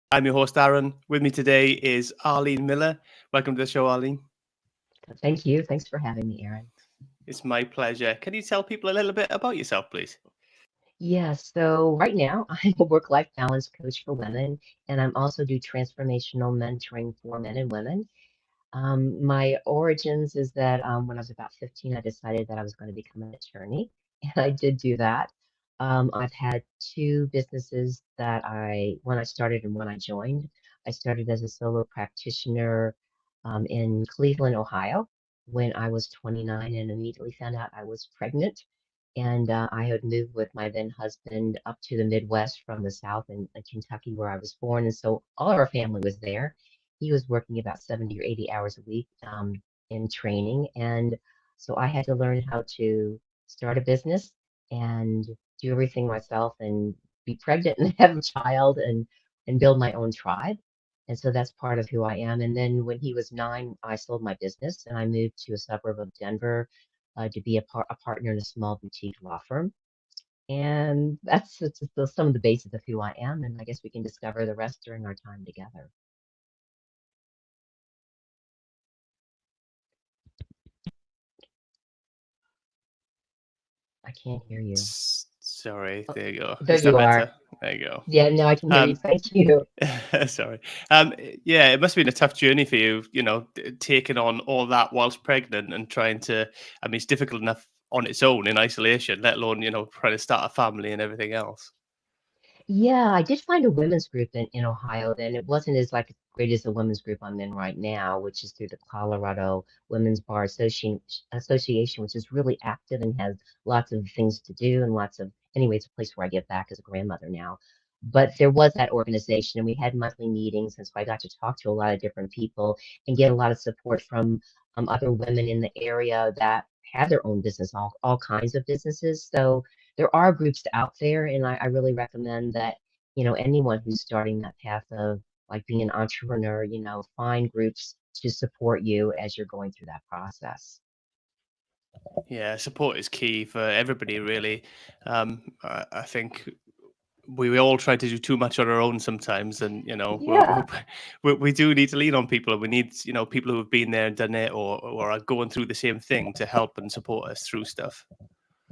I'm your host, Aaron. With me today is Arlene Miller. Welcome to the show, Arlene. Thank you. Thanks for having me, Aaron. It's my pleasure. Can you tell people a little bit about yourself, please? Yes, so right now I'm a work-life balance coach for women, and I'm also do transformational mentoring for men and women. My origins is that when I was about 15, I decided that I was going to become an attorney, and I did do that. I've had two businesses when I started and when I joined. I started as a solo practitioner in Cleveland, Ohio, when I was 29 and immediately found out I was pregnant. And I had moved with my then husband up to the Midwest from the South in Kentucky, where I was born. And so all of our family was there. He was working about 70 or 80 hours a week in training. And so I had to learn how to start a business and do everything myself and be pregnant and have a child and build my own tribe. And so that's part of who I am. And then when he was 9, I sold my business and I moved to a suburb of Denver to be a partner in a small boutique law firm. And that's just some of the basis of who I am. And I guess we can discover the rest during our time together. I can't hear you. Sorry, Oh, there you go. there Is that you are. better? There you go. Yeah, now I can hear you. Um, Thank you. sorry. Yeah, it must have been a tough journey for you, taking on all that whilst pregnant and trying to, I mean, it's difficult enough on its own in isolation, let alone, trying to start a family and everything else. Yeah, I did find a women's group in Ohio then. It wasn't as like great as the women's group I'm in right now, which is through the Colorado Women's Bar Association, which is really active and has lots of things to do and anyway, it's a place where I give back as a grandmother now. But there was that organization and we had monthly meetings, and so I got to talk to a lot of different people and get a lot of support from other women in the area that had their own business, all kinds of businesses. So there are groups out there, and I really recommend that, anyone who's starting that path of like being an entrepreneur, find groups to support you as you're going through that process. Yeah, support is key for everybody, really. I think we all try to do too much on our own sometimes, and Yeah. we do need to lean on people, and we need people who have been there and done it, or are going through the same thing to help and support us through stuff.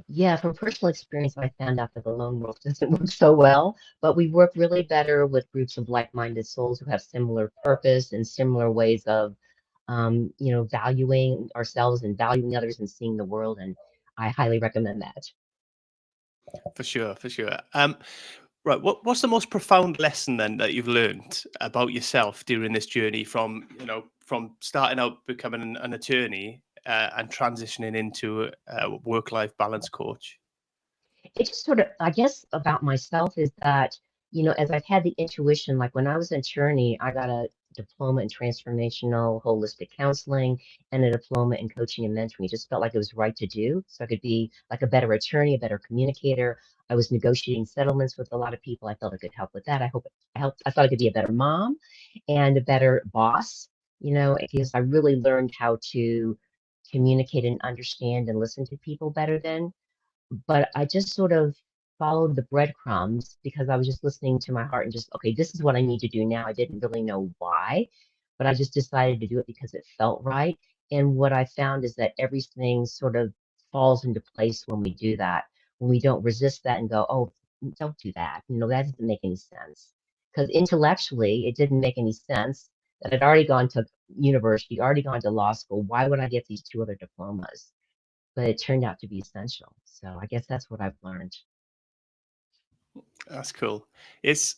Yeah, from personal experience, I found out that the lone wolf doesn't work so well, but we work really better with groups of like-minded souls who have similar purpose and similar ways of, valuing ourselves and valuing others and seeing the world. And I highly recommend that. For sure, for sure. Right, what's the most profound lesson then that you've learned about yourself during this journey from from starting out becoming an attorney and transitioning into a work-life balance coach? It just sort of, I guess, about myself is that, as I've had the intuition, like when I was an attorney, I got a diploma in transformational holistic counseling and a diploma in coaching and mentoring. It just felt like it was right to do. So I could be like a better attorney, a better communicator. I was negotiating settlements with a lot of people. I felt I could help with that. I thought I could be a better mom and a better boss, because I really learned how to communicate and understand and listen to people better then, but I just sort of followed the breadcrumbs because I was just listening to my heart and just, okay, this is what I need to do now. I didn't really know why, but I just decided to do it because it felt right. And what I found is that everything sort of falls into place when we do that, when we don't resist that and go, oh, don't do that. That doesn't make any sense. Because intellectually, it didn't make any sense that I'd already gone to university, already gone to law school. Why would I get these two other diplomas? But it turned out to be essential. So I guess that's what I've learned. That's cool. It's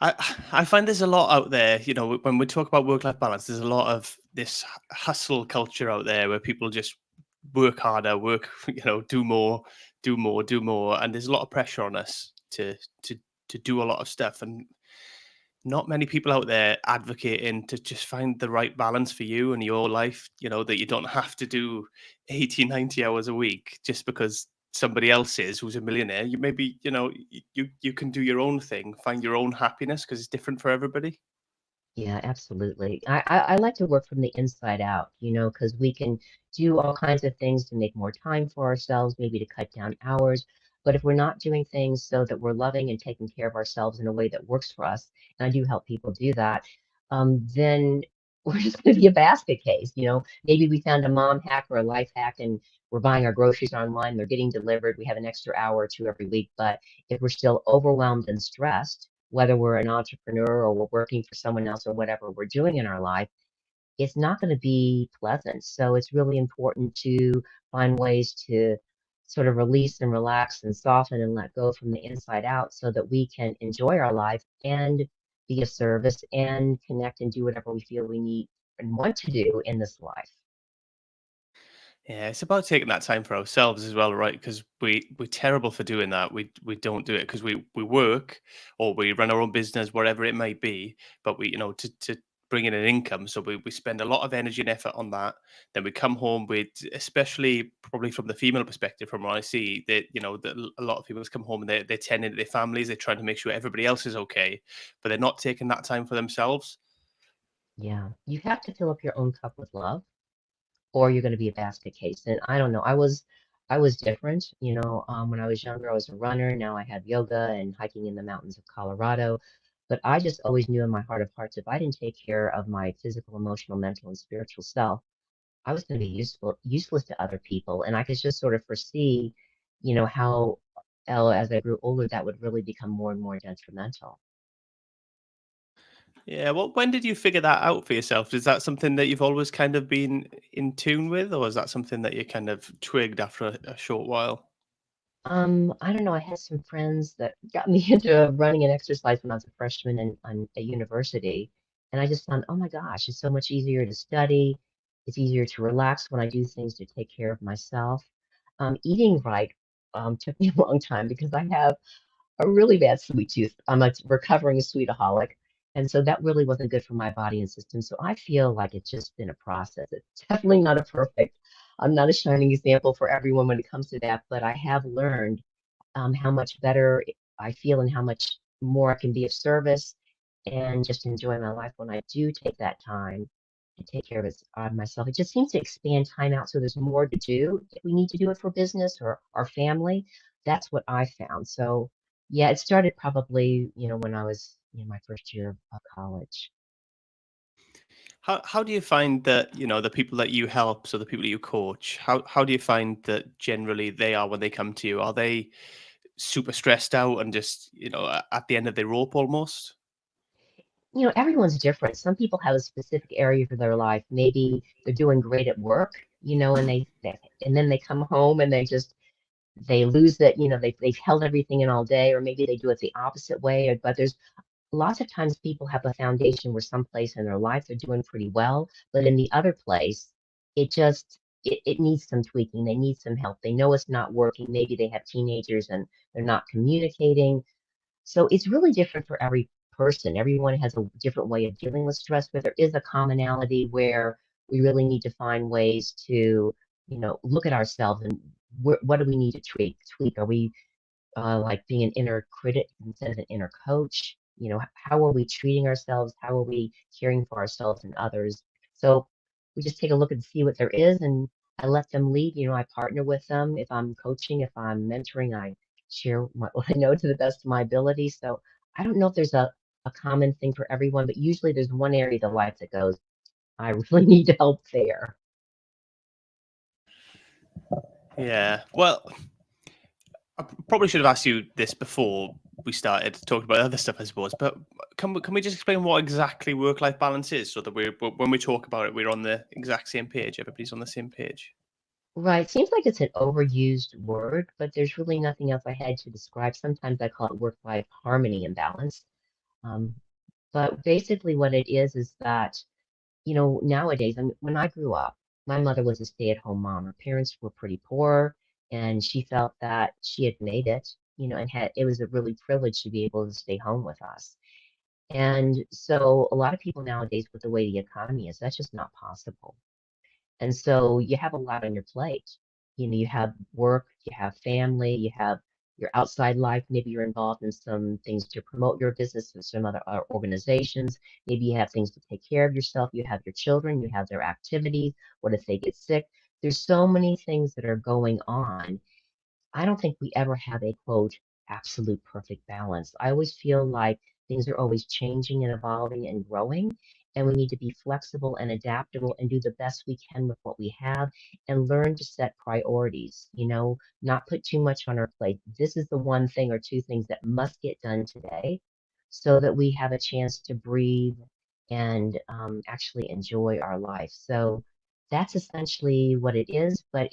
I I find there's a lot out there, when we talk about work-life balance, there's a lot of this hustle culture out there where people just work harder, work, do more, do more, do more, and there's a lot of pressure on us to to do a lot of stuff, and not many people out there advocating to just find the right balance for you and your life, that you don't have to do 80, 90 hours a week just because somebody else is who's a millionaire. You maybe, you can do your own thing, find your own happiness because it's different for everybody. Yeah, absolutely. I like to work from the inside out, because we can do all kinds of things to make more time for ourselves, maybe to cut down hours. But if we're not doing things so that we're loving and taking care of ourselves in a way that works for us, and I do help people do that, then we're just going to be a basket case. Maybe we found a mom hack or a life hack and we're buying our groceries online, they're getting delivered. We have an extra hour or two every week. But if we're still overwhelmed and stressed, whether we're an entrepreneur or we're working for someone else or whatever we're doing in our life, it's not going to be pleasant. So it's really important to find ways to sort of release and relax and soften and let go from the inside out so that we can enjoy our life and be of service and connect and do whatever we feel we need and want to do in this life. Yeah, it's about taking that time for ourselves as well, right? Because we're terrible for doing that. We don't do it because we work or we run our own business, whatever it may be. But we, to bring in an income, so we spend a lot of energy and effort on that. Then we come home with, especially probably from the female perspective, from what I see, that that a lot of people come home and they're tending to their families. They're trying to make sure everybody else is okay, but they're not taking that time for themselves. Yeah, you have to fill up your own cup with love or you're going to be a basket case. And I don't know, I was different, when I was younger, I was a runner. Now I have yoga and hiking in the mountains of Colorado. But I just always knew in my heart of hearts, if I didn't take care of my physical, emotional, mental, and spiritual self, I was going to be useless to other people. And I could just sort of foresee, how as I grew older, that would really become more and more detrimental. Yeah, well, when did you figure that out for yourself? Is that something that you've always kind of been in tune with, or is that something that you kind of twigged after a short while? I don't know. I had some friends that got me into running and exercise when I was a freshman at university. And I just found, oh my gosh, it's so much easier to study. It's easier to relax when I do things to take care of myself. Eating right, took me a long time because I have a really bad sweet tooth. I'm a recovering sweetaholic. And so that really wasn't good for my body and system. So I feel like it's just been a process. It's definitely not a perfect. I'm not a shining example for everyone when it comes to that, but I have learned how much better I feel and how much more I can be of service and just enjoy my life when I do take that time to take care of myself. It just seems to expand time out so there's more to do if we need to do it for business or our family. That's what I found. So yeah, it started probably, when I was in my first year of college. How do you find that, the people that you help, so the people that you coach, how do you find that generally they are when they come to you? Are they super stressed out and just, at the end of their rope almost? Everyone's different. Some people have a specific area for their life. Maybe they're doing great at work, and and then they come home and they lose that, they've held everything in all day, or maybe they do it the opposite way. But there's lots of times people have a foundation where someplace in their life they're doing pretty well, but in the other place, it needs some tweaking. They need some help. They know it's not working. Maybe they have teenagers and they're not communicating. So it's really different for every person. Everyone has a different way of dealing with stress, but there is a commonality where we really need to find ways to, look at ourselves and what do we need to tweak? Are we like being an inner critic instead of an inner coach? How are we treating ourselves? How are we caring for ourselves and others? So we just take a look and see what there is, and I let them lead. I partner with them. If I'm coaching, if I'm mentoring, I share what I know to the best of my ability. So I don't know if there's a common thing for everyone, but usually there's one area of the life that goes, I really need help there. Yeah. Well, probably should have asked you this before we started talking about other stuff, I suppose. But can we just explain what exactly work life balance is, so that when we talk about it, we're on the exact same page. Everybody's on the same page. Right. Seems like it's an overused word, but there's really nothing else I had to describe. Sometimes I call it work-life harmony and balance. Um, but basically what it is that, nowadays, I mean, when I grew up, my mother was a stay-at-home mom. Her parents were pretty poor, and she felt that she had made it, and it was a really privilege to be able to stay home with us. And so a lot of people nowadays, with the way the economy is, that's just not possible. And so you have a lot on your plate. You have work, you have family, you have your outside life. Maybe you're involved in some things to promote your business and some other organizations. Maybe you have things to take care of yourself. You have your children, you have their activities. What if they get sick? There's so many things that are going on. I don't think we ever have a quote absolute perfect balance. I always feel like things are always changing and evolving and growing, and we need to be flexible and adaptable and do the best we can with what we have and learn to set priorities, not put too much on our plate. This is the one thing or two things that must get done today so that we have a chance to breathe and actually enjoy our life. So that's essentially what it is, but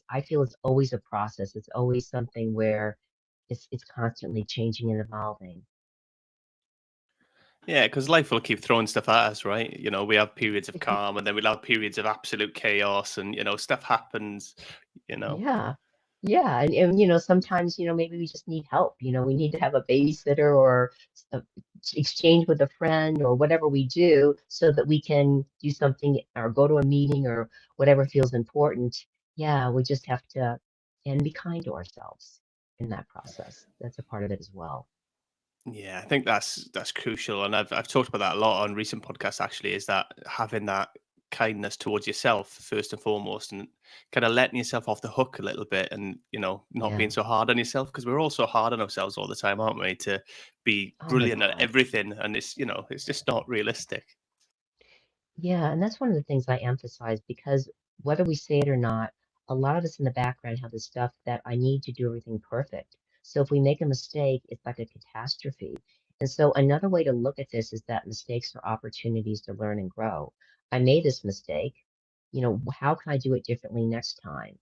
I feel it's always a process. It's always something where it's constantly changing and evolving. Yeah, because life will keep throwing stuff at us, right? We have periods of calm, and then we'll have periods of absolute chaos, and stuff happens. You know. Yeah. Yeah. And sometimes, maybe we just need help. We need to have a babysitter or exchange with a friend or whatever we do so that we can do something or go to a meeting or whatever feels important. Yeah, we just have to and be kind to ourselves in that process. That's a part of it as well. Yeah, I think that's crucial, and I've talked about that a lot on recent podcasts. Actually, is that having that kindness towards yourself first and foremost, and kind of letting yourself off the hook a little bit, and not Yeah. being so hard on yourself, because we're all so hard on ourselves all the time, aren't we? To be Oh my brilliant at God. everything, and it's just not realistic. Yeah, and that's one of the things I emphasize because whether we say it or not, a lot of us in the background have the stuff that I need to do everything perfect. So if we make a mistake, it's like a catastrophe. And so another way to look at this is that mistakes are opportunities to learn and grow. I made this mistake, how can I do it differently next time?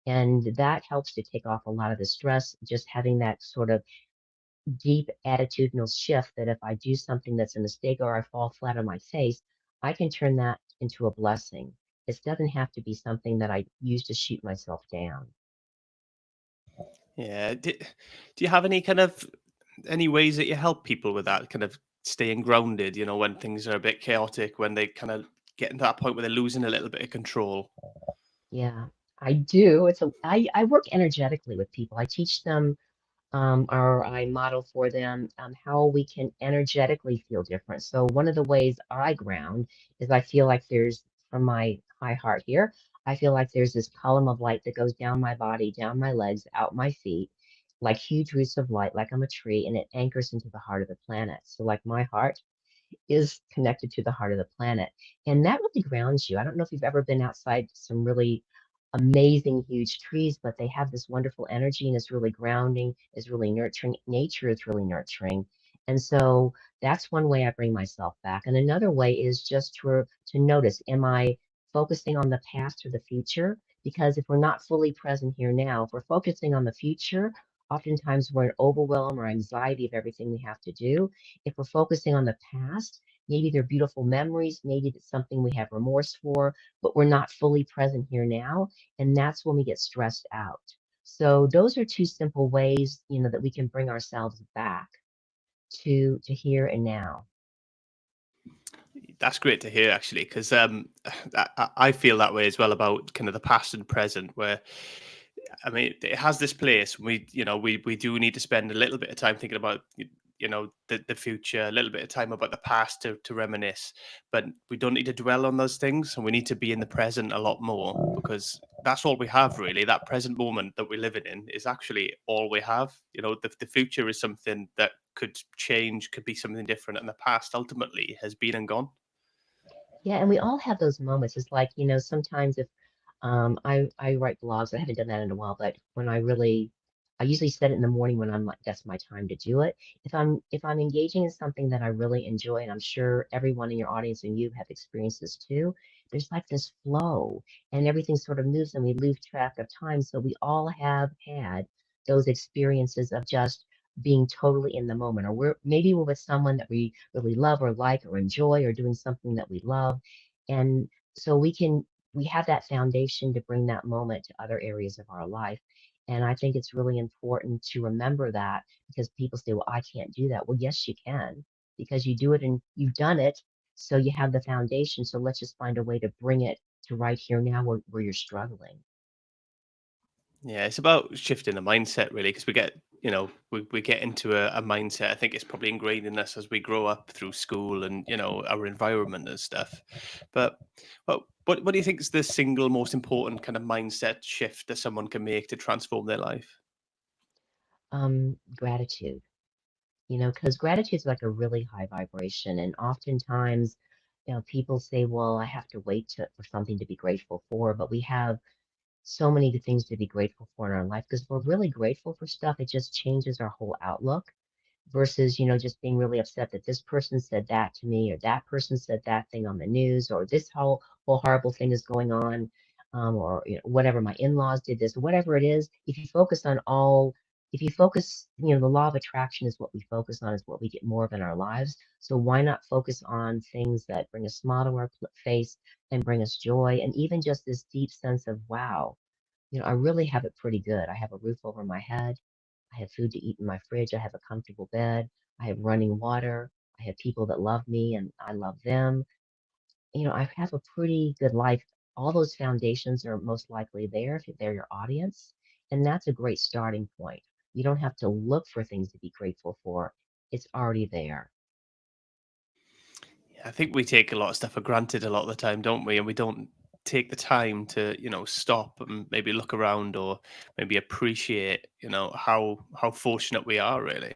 And that helps to take off a lot of the stress, just having that sort of deep attitudinal shift that if I do something that's a mistake or I fall flat on my face, I can turn that into a blessing. It doesn't have to be something that I use to shoot myself down. Yeah. Do you have any ways that you help people with that kind of staying grounded? When things are a bit chaotic, when they kind of get to that point where they're losing a little bit of control. Yeah, I do. I work energetically with people. I teach them or I model for them how we can energetically feel different. So one of the ways I ground is I feel like from my high heart here, I feel like there's this column of light that goes down my body, down my legs, out my feet, like huge roots of light, like I'm a tree, and it anchors into the heart of the planet. So like my heart is connected to the heart of the planet. And that really grounds you. I don't know if you've ever been outside some really amazing huge trees, but they have this wonderful energy and it's really grounding, it's really nurturing. Nature is really nurturing. And so that's one way I bring myself back. And another way is just to notice, am I focusing on the past or the future? Because if we're not fully present here now, if we're focusing on the future, oftentimes we're in overwhelm or anxiety of everything we have to do. If we're focusing on the past, maybe they're beautiful memories, maybe it's something we have remorse for, but we're not fully present here now. And that's when we get stressed out. So those are two simple ways, that we can bring ourselves back to here and now. That's great to hear, actually, because I feel that way as well about kind of the past and present, where I mean, it has this place. We do need to spend a little bit of time thinking about the future, a little bit of time about the past to reminisce, but we don't need to dwell on those things, and we need to be in the present a lot more, because that's all we have, really. That present moment that we're living in is actually all we have. The future is something that could change, could be something different, and the past ultimately has been and gone. Yeah, and we all have those moments. It's like, sometimes if I write blogs, I haven't done that in a while, but I usually set it in the morning when I'm like, that's my time to do it. If I'm engaging in something that I really enjoy, and I'm sure everyone in your audience and you have experienced this too, there's like this flow and everything sort of moves and we lose track of time. So we all have had those experiences of just being totally in the moment, or maybe we're with someone that we really love or like or enjoy or doing something that we love. And so we have that foundation to bring that moment to other areas of our life. And I think it's really important to remember that because people say, well, I can't do that. Well, yes, you can because you do it and you've done it. So you have the foundation. So let's just find a way to bring it to right here now where you're struggling. Yeah, it's about shifting the mindset, really, because we get into a mindset. I think it's probably ingrained in us as we grow up through school and our environment and stuff. But what do you think is the single most important kind of mindset shift that someone can make to transform their life? Gratitude. Because gratitude is like a really high vibration, and oftentimes, people say, "Well, I have to wait for something to be grateful for," but we have so many things to be grateful for in our life because we're really grateful for stuff. It just changes our whole outlook versus, just being really upset that this person said that to me or that person said that thing on the news or this whole horrible thing is going on, or whatever, my in-laws did this, whatever it is. If you focus, the law of attraction is what we focus on, is what we get more of in our lives. So why not focus on things that bring a smile to our face and bring us joy and even just this deep sense of, wow, I really have it pretty good. I have a roof over my head. I have food to eat in my fridge. I have a comfortable bed. I have running water. I have people that love me and I love them. I have a pretty good life. All those foundations are most likely there if they're your audience. And that's a great starting point. You don't have to look for things to be grateful for. It's already there. Yeah, I think we take a lot of stuff for granted a lot of the time, don't we? And we don't take the time to, stop and maybe look around or maybe appreciate, how fortunate we are really.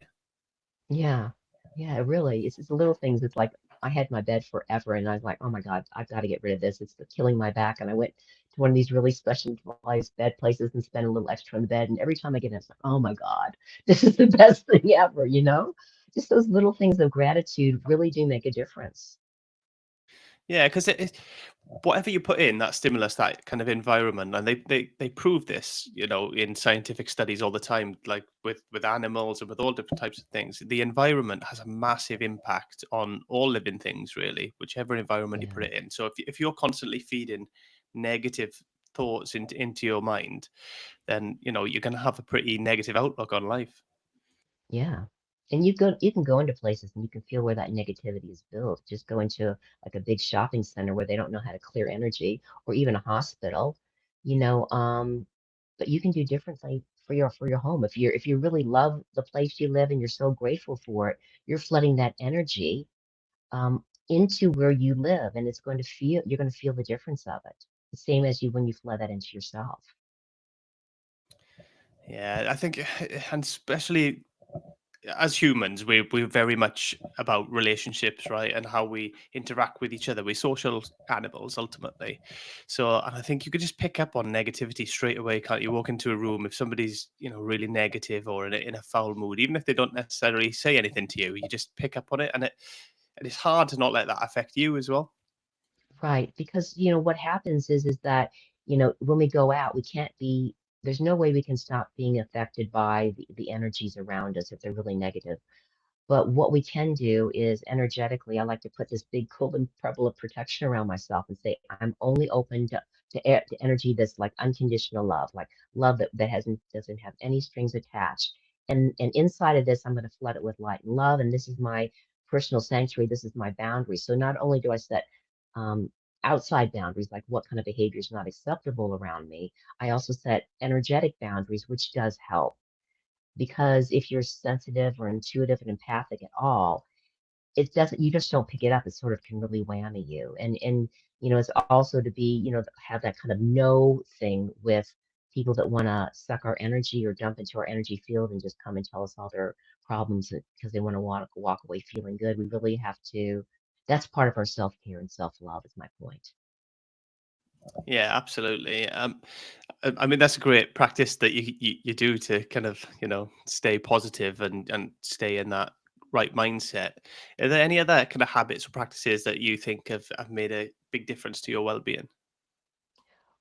Yeah. Yeah, it really. It's the little things. It's like I had my bed forever and I was like, oh my God, I've got to get rid of this. It's killing my back. And I went to one of these really specialized bed places and spent a little extra on the bed. And every time I get in, it's like, oh my God, this is the best thing ever? Just those little things of gratitude really do make a difference. Yeah, because whatever you put in that stimulus, that kind of environment, and they prove this, in scientific studies all the time, like with animals and with all different types of things. The environment has a massive impact on all living things, really, whichever environment you put Yeah. it in. So if you're constantly feeding negative thoughts into your mind, then you're going to have a pretty negative outlook on life. Yeah. And you can go into places and you can feel where that negativity is built. Just go into like a big shopping center where they don't know how to clear energy, or even a hospital, you know, um, but you can do differently for your home. If you really love the place you live and you're so grateful for it, you're flooding that energy into where you live, and you're going to feel the difference of it. The same as you when you flood that into yourself. Yeah, I think, and especially as humans, we're very much about relationships, right? And how we interact with each other. We're social animals ultimately. So, and I think you could just pick up on negativity straight away, can't you? Walk into a room, if somebody's, really negative or in a foul mood, even if they don't necessarily say anything to you, you just pick up on it, and it's hard to not let that affect you as well. Right, because what happens is that when we go out, we can't be. There's no way we can stop being affected by the energies around us if they're really negative. But what we can do is energetically, I like to put this big golden bubble of protection around myself and say, I'm only open to energy that's like unconditional love that doesn't have any strings attached. And inside of this, I'm going to flood it with light and love. And this is my personal sanctuary. This is my boundary. So not only do I set um, outside boundaries, like what kind of behavior is not acceptable around me, I also set energetic boundaries, which does help because if you're sensitive or intuitive and empathic at all, it doesn't, you just don't pick it up. It sort of can really whammy you. And it's also to be, have that kind of no thing with people that want to suck our energy or jump into our energy field and just come and tell us all their problems because they want to walk away feeling good. We really have to, that's part of our self-care and self-love is my point. Yeah, absolutely. I mean, that's a great practice that you do to kind of stay positive and stay in that right mindset. Are there any other kind of habits or practices that you think have made a big difference to your well-being?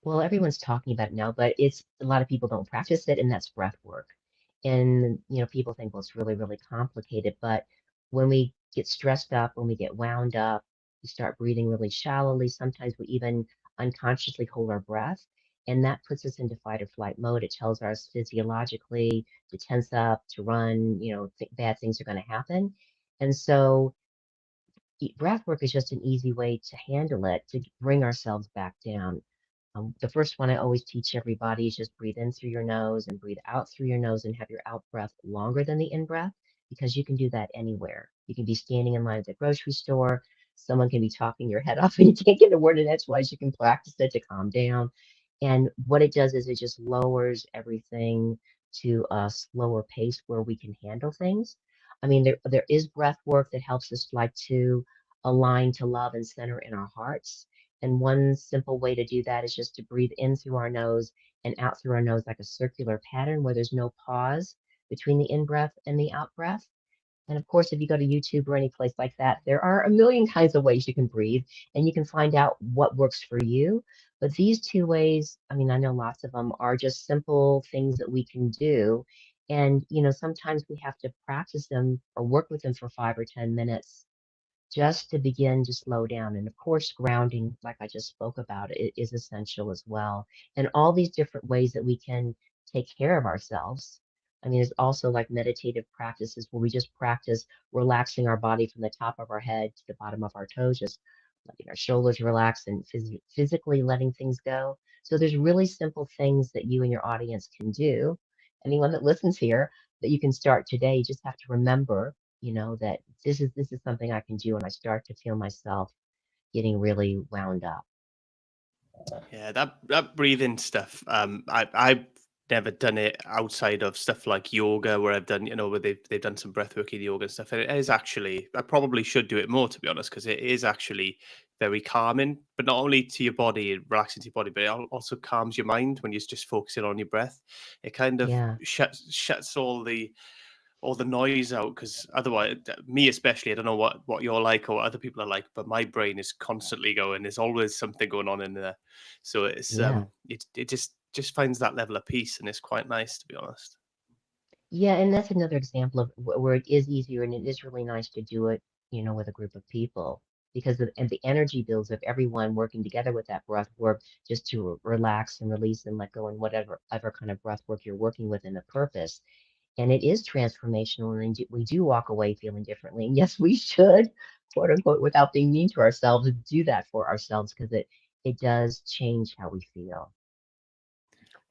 Well, everyone's talking about it now, but it's a lot of people don't practice it, and that's breath work. And people think, well, it's really, really complicated. But when we get stressed up, when we get wound up, we start breathing really shallowly. Sometimes we even unconsciously hold our breath, and that puts us into fight or flight mode. It tells us physiologically to tense up, to run, bad things are going to happen. And so breath work is just an easy way to handle it, to bring ourselves back down. The first one I always teach everybody is just breathe in through your nose and breathe out through your nose and have your out breath longer than the in breath because you can do that anywhere. You can be standing in line at the grocery store. Someone can be talking your head off and you can't get a word in edgewise. You can practice it to calm down. And what it does is it just lowers everything to a slower pace where we can handle things. I mean, there is breath work that helps us like to align to love and center in our hearts. And one simple way to do that is just to breathe in through our nose and out through our nose like a circular pattern where there's no pause between the in breath and the out breath. And of course, if you go to YouTube or any place like that, there are a million kinds of ways you can breathe and you can find out what works for you. But these two ways, I mean, I know lots of them are just simple things that we can do. And, sometimes we have to practice them or work with them for 5 or 10 minutes just to begin to slow down. And of course, grounding, like I just spoke about, it is essential as well. And all these different ways that we can take care of ourselves. I mean, there's also like meditative practices where we just practice relaxing our body from the top of our head to the bottom of our toes, just letting our shoulders relax and physically letting things go. So there's really simple things that you and your audience can do. Anyone that listens here, that you can start today. You just have to remember that this is something I can do when I start to feel myself getting really wound up. Yeah, that breathing stuff. I've never done it outside of stuff like yoga, where I've done, where they've done some breathwork in yoga and stuff. And it is actually, I probably should do it more, to be honest, because it is actually very calming. But not only to your body, relaxing to your body, but it also calms your mind when you're just focusing on your breath. It kind of Yeah, shuts all the noise out, because otherwise, me especially, I don't know what you're like or what other people are like, but my brain is constantly going. There's always something going on in there, so yeah. it just finds that level of peace, and it's quite nice, to be honest. Yeah, and that's another example of where it is easier and it is really nice to do it, with a group of people because and the energy builds of everyone working together with that breath work just to relax and release and let go and whatever other kind of breath work you're working with in the purpose. And it is transformational, and we do walk away feeling differently. And yes, we should, quote unquote, without being mean to ourselves, do that for ourselves because it does change how we feel.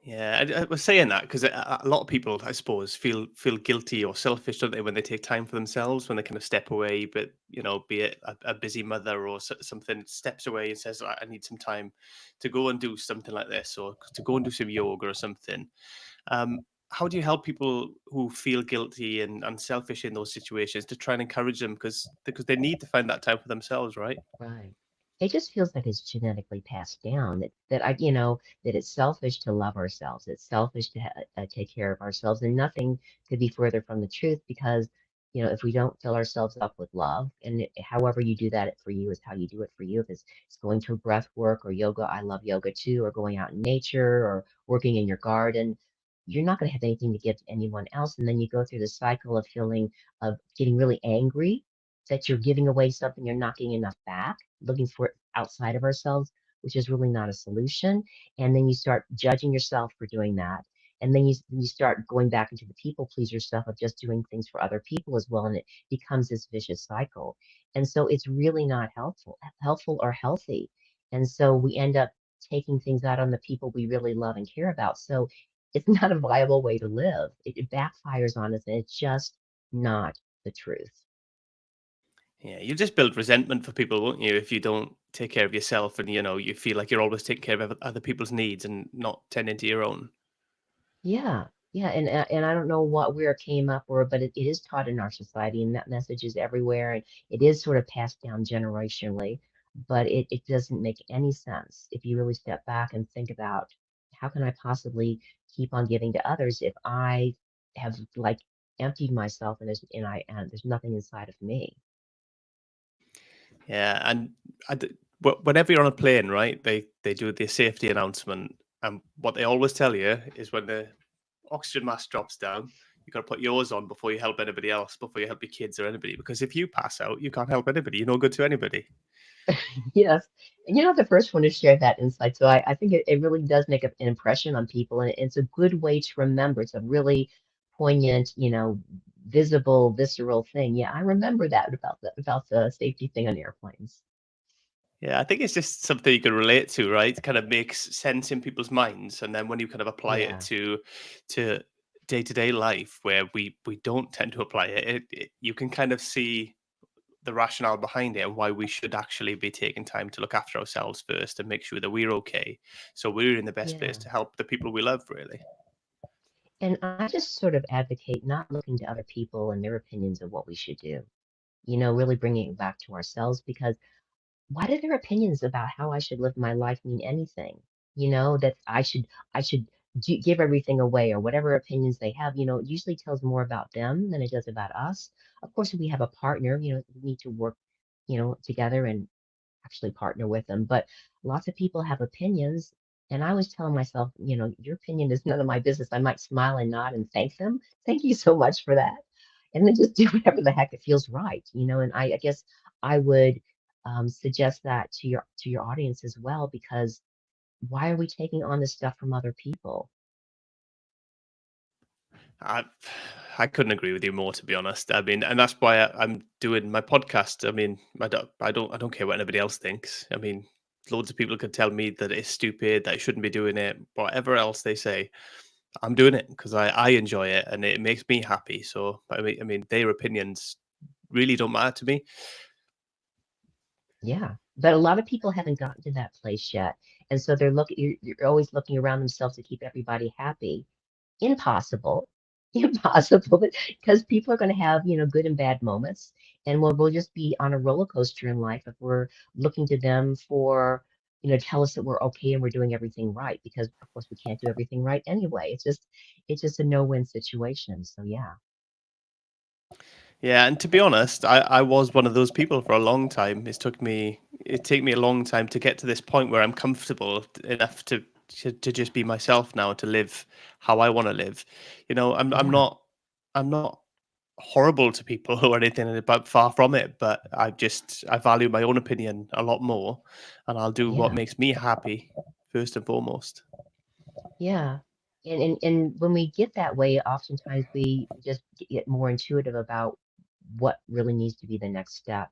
Yeah, I was saying that because a lot of people, I suppose, feel guilty or selfish, don't they, when they take time for themselves, when they kind of step away, but be it a busy mother or something, steps away and says, I need some time to go and do something like this, or to go and do some yoga or something. How do you help people who feel guilty and selfish in those situations to try and encourage them, because they need to find that time for themselves, right? Right. It just feels like it's genetically passed down that it's selfish to love ourselves. It's selfish to take care of ourselves, and nothing could be further from the truth because, if we don't fill ourselves up with love, and however you do that for you is how you do it for you. If it's going to breath work or yoga, I love yoga too, or going out in nature or working in your garden, you're not going to have anything to give to anyone else. And then you go through the cycle of getting really angry that you're giving away something you're not getting enough back, looking for it outside of ourselves, which is really not a solution. And then you start judging yourself for doing that. And then you start going back into the people pleaser stuff of just doing things for other people as well. And it becomes this vicious cycle. And so it's really not helpful or healthy. And so we end up taking things out on the people we really love and care about. So it's not a viable way to live. It backfires on us and it's just not the truth. Yeah, you just build resentment for people, won't you, if you don't take care of yourself, and you feel like you're always taking care of other people's needs and not tending to your own. Yeah, yeah, and I don't know where it came up or, but it is taught in our society, and that message is everywhere, and it is sort of passed down generationally, but it doesn't make any sense if you really step back and think about how can I possibly keep on giving to others if I have like emptied myself and there's nothing inside of me. Yeah, and whenever you're on a plane, right, they do the safety announcement, and what they always tell you is when the oxygen mask drops down, you got to put yours on before you help anybody else, before you help your kids or anybody, because if you pass out, you can't help anybody. You're no good to anybody. Yes. And you're not the first one to share that insight. So I think it really does make an impression on people. And it's a good way to remember. It's a really poignant, visible, visceral thing. Yeah, I remember that about the safety thing on airplanes. Yeah, I think it's just something you can relate to, right? It kind of makes sense in people's minds, and then when you kind of apply it Yeah, to day to day life, where we don't tend to apply it, you can kind of see the rationale behind it and why we should actually be taking time to look after ourselves first and make sure that we're okay, so we're in the best place yeah. to help the people we love, really. And I just sort of advocate not looking to other people and their opinions of what we should do, really bringing it back to ourselves because why do their opinions about how I should live my life mean anything? That I should give everything away or whatever opinions they have, it usually tells more about them than it does about us. Of course, if we have a partner, we need to work, together and actually partner with them. But lots of people have opinions. And I was telling myself, your opinion is none of my business. I might smile and nod and thank them. Thank you so much for that. And then just do whatever the heck it feels right, and I guess I would suggest that to your audience as well, because why are we taking on this stuff from other people? I I couldn't agree with you more, to be honest. I mean, and that's why I'm doing my podcast. I mean, I don't care what anybody else thinks. I mean, loads of people could tell me that it's stupid, that I shouldn't be doing it, whatever else they say. I'm doing it because I enjoy it and it makes me happy. So I mean, their opinions really don't matter to me. Yeah. But a lot of people haven't gotten to that place yet. And so they're looking, you're always looking around themselves to keep everybody happy. Impossible. Impossible, because people are going to have, good and bad moments. And we'll just be on a roller coaster in life if we're looking to them for, tell us that we're okay and we're doing everything right, because of course we can't do everything right anyway. It's just a no-win situation. So yeah. Yeah, and to be honest, I was one of those people for a long time. It took me a long time to get to this point where I'm comfortable enough to just be myself now, to live how I want to live. Yeah. I'm not horrible to people or anything, but far from it. But I value my own opinion a lot more, and I'll do what Yeah. makes me happy first and foremost. Yeah. And when we get that way, oftentimes we just get more intuitive about what really needs to be the next step.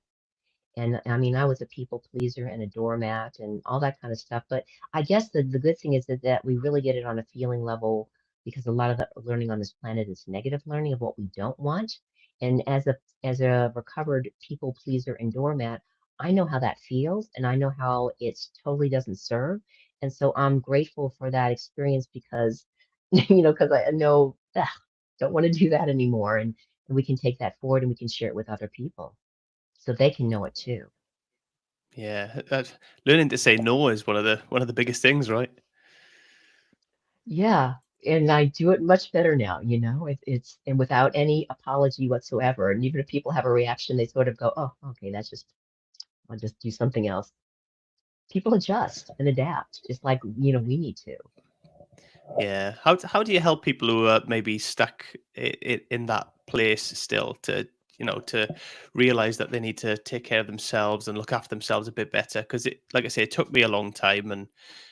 And I mean, I was a people pleaser and a doormat and all that kind of stuff. But I guess the good thing is that we really get it on a feeling level, because a lot of the learning on this planet is negative learning of what we don't want. And as a recovered people pleaser and doormat, I know how that feels and I know how it totally doesn't serve. And so I'm grateful for that experience because, because I know, don't want to do that anymore. And we can take that forward and we can share it with other people so they can know it too. Yeah, learning to say no is one of the biggest things, right? Yeah, and I do it much better now, it's and without any apology whatsoever. And even if people have a reaction, they sort of go, "Oh, okay, I'll just do something else." People adjust and adapt, just like, we need to. Yeah. How do you help people who are maybe stuck in that place still, to realize that they need to take care of themselves and look after themselves a bit better? Because like I say, it took me a long time, and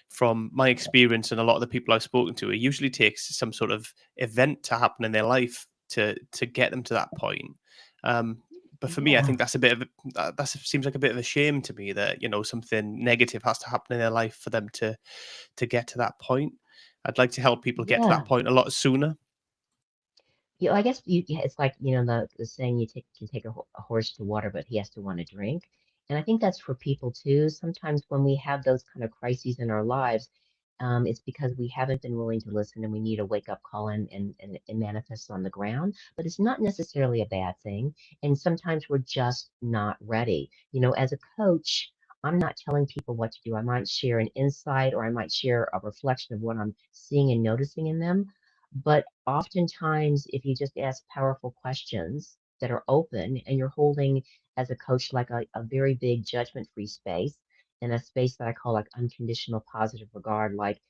from my experience and a lot of the people I've spoken to, it usually takes some sort of event to happen in their life to get them to that point. Um, but for me, I Yeah, think that's that seems like a bit of a shame to me, that something negative has to happen in their life for them to get to that point. I'd like to help people get to that yeah. point a lot sooner. I guess yeah, it's like, the saying, you can take a horse to water, but he has to want to drink. And I think that's for people too. Sometimes when we have those kind of crises in our lives, it's because we haven't been willing to listen and we need a wake up call and manifest on the ground. But it's not necessarily a bad thing. And sometimes we're just not ready. As a coach, I'm not telling people what to do. I might share an insight or I might share a reflection of what I'm seeing and noticing in them. But oftentimes, if you just ask powerful questions that are open and you're holding, as a coach, like a very big judgment free space, and a space that I call like unconditional positive regard, like,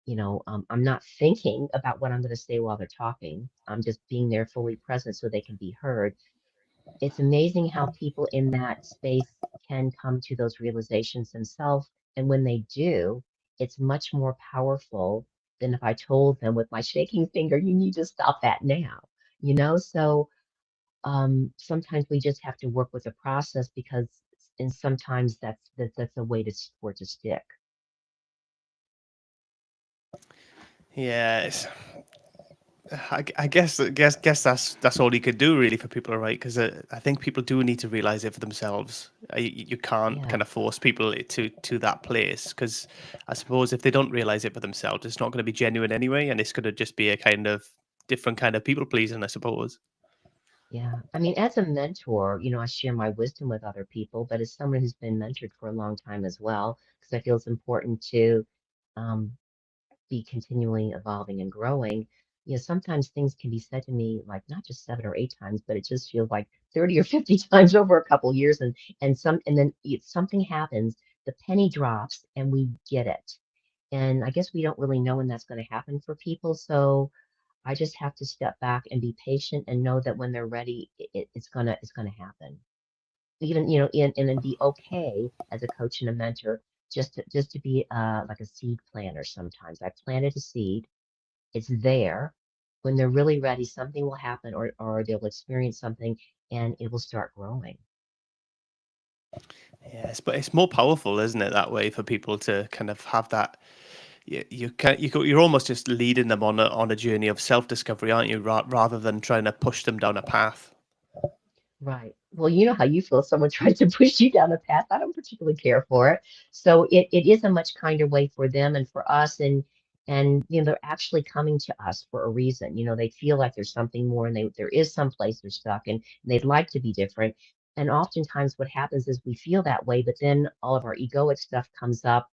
I'm not thinking about what I'm going to say while they're talking. I'm just being there fully present so they can be heard. It's amazing how people in that space can come to those realizations themselves. And when they do, it's much more powerful than if I told them with my shaking finger, you need to stop that now. So sometimes we just have to work with the process, because, and sometimes that's a way for it to stick. Yeah, I guess that's all you could do really for people, right? Because I think people do need to realize it for themselves. You can't Yeah. kind of force people to that place, because I suppose if they don't realize it for themselves, it's not going to be genuine anyway, and it's going to just be a kind of different kind of people pleasing, I suppose. Yeah. I mean, as a mentor, I share my wisdom with other people, but as someone who's been mentored for a long time as well, because I feel it's important to um, be continually evolving and growing. Sometimes things can be said to me like not just 7 or 8 times, but it just feels like 30 or 50 times over a couple years, and then something happens, the penny drops, and we get it. And I guess we don't really know when that's going to happen for people, so I just have to step back and be patient and know that when they're ready, it's gonna happen. Even and then be okay as a coach and a mentor, just to be like a seed planter. Sometimes I planted a seed, it's there. When they're really ready, something will happen, or they'll experience something, and it will start growing. Yes, but it's more powerful, isn't it, that way for people to kind of have that. You're almost just leading them on a journey of self discovery, aren't you? Rather than trying to push them down a path. Right. Well, you know how you feel if someone tries to push you down a path. I don't particularly care for it. So it is a much kinder way for them and for us, and they're actually coming to us for a reason. They feel like there's something more, and there is some place they're stuck, and they'd like to be different. And oftentimes what happens is we feel that way, but then all of our egoic stuff comes up,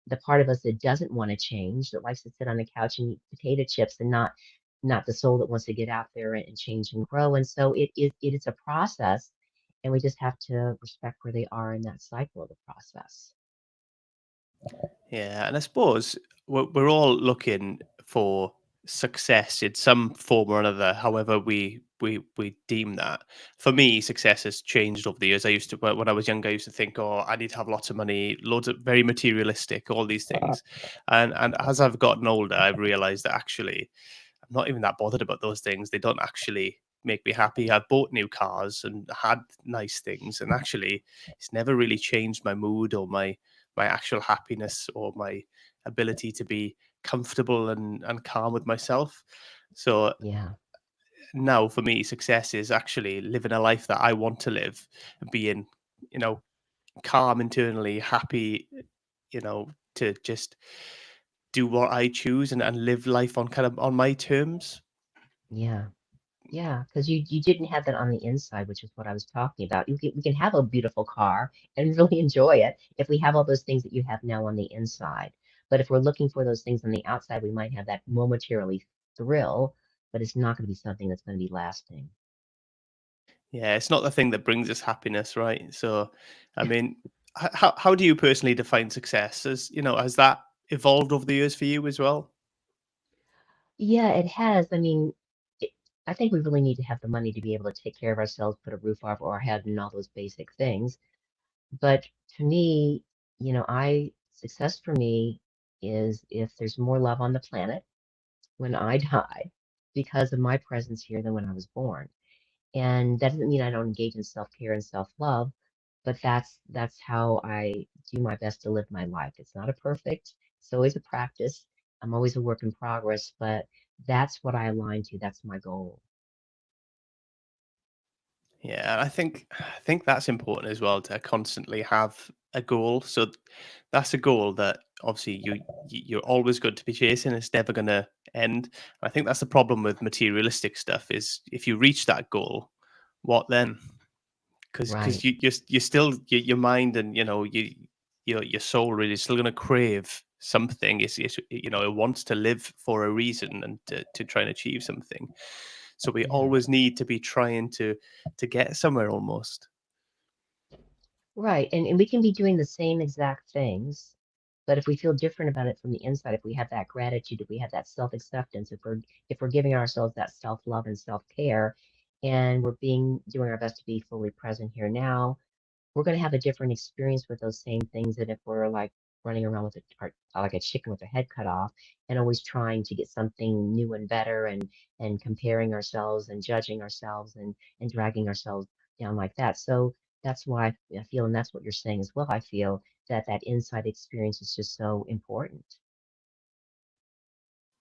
the part of us that doesn't want to change, that likes to sit on the couch and eat potato chips, and not the soul that wants to get out there and change and grow. And so it is a process, and we just have to respect where they are in that cycle of the process. Yeah, and I suppose we're all looking for success in some form or another, however we deem that. For me, success has changed over the years. I used to when I was younger, I used to think, oh, I need to have lots of money, loads of very materialistic, all these things. And as I've gotten older, I've realized that actually I'm not even that bothered about those things. They don't actually make me happy. I've bought new cars and had nice things, and actually, it's never really changed my mood or my actual happiness or my ability to be comfortable and calm with myself. So Yeah, now, for me, success is actually living a life that I want to live, and being, you know, calm internally, happy, to just do what I choose and live life on kind of on my terms. yeah. Yeah, because you didn't have that on the inside, which is what I was talking about. We can have a beautiful car and really enjoy it if we have all those things that you have now on the inside. But if we're looking for those things on the outside, we might have that momentarily thrill, but it's not going to be something that's going to be lasting. Yeah, it's not the thing that brings us happiness, right? So, I mean, how do you personally define success? Has that evolved over the years for you as well? Yeah, it has. I mean, it, I think we really need to have the money to be able to take care of ourselves, put a roof over our head, and all those basic things. But to me, I success for me is if there's more love on the planet when I die because of my presence here than when I was born. And that doesn't mean I don't engage in self-care and self-love, but that's how I do my best to live my life. It's not a perfect, it's always a practice. I'm always a work in progress, but that's what I align to. That's my goal. Yeah, and I think that's important as well to constantly have a goal. So that's a goal that obviously you're always going to be chasing. It's never going to end. I think that's the problem with materialistic stuff is if you reach that goal, what then? Because Right. you still your mind and your soul really is still going to crave something. It wants to live for a reason and to try and achieve something. So we Yeah. always need to be trying to get somewhere almost. Right. And we can be doing the same exact things, but if we feel different about it from the inside, if we have that gratitude, if we have that self-acceptance, if we're giving ourselves that self-love and self-care, and we're being doing our best to be fully present here now, we're going to have a different experience with those same things than if we're like running around with like a chicken with a head cut off, and always trying to get something new and better, and comparing ourselves and judging ourselves, and dragging ourselves down like that. So that's why I feel, and that's what you're saying as well, I feel that that inside experience is just so important.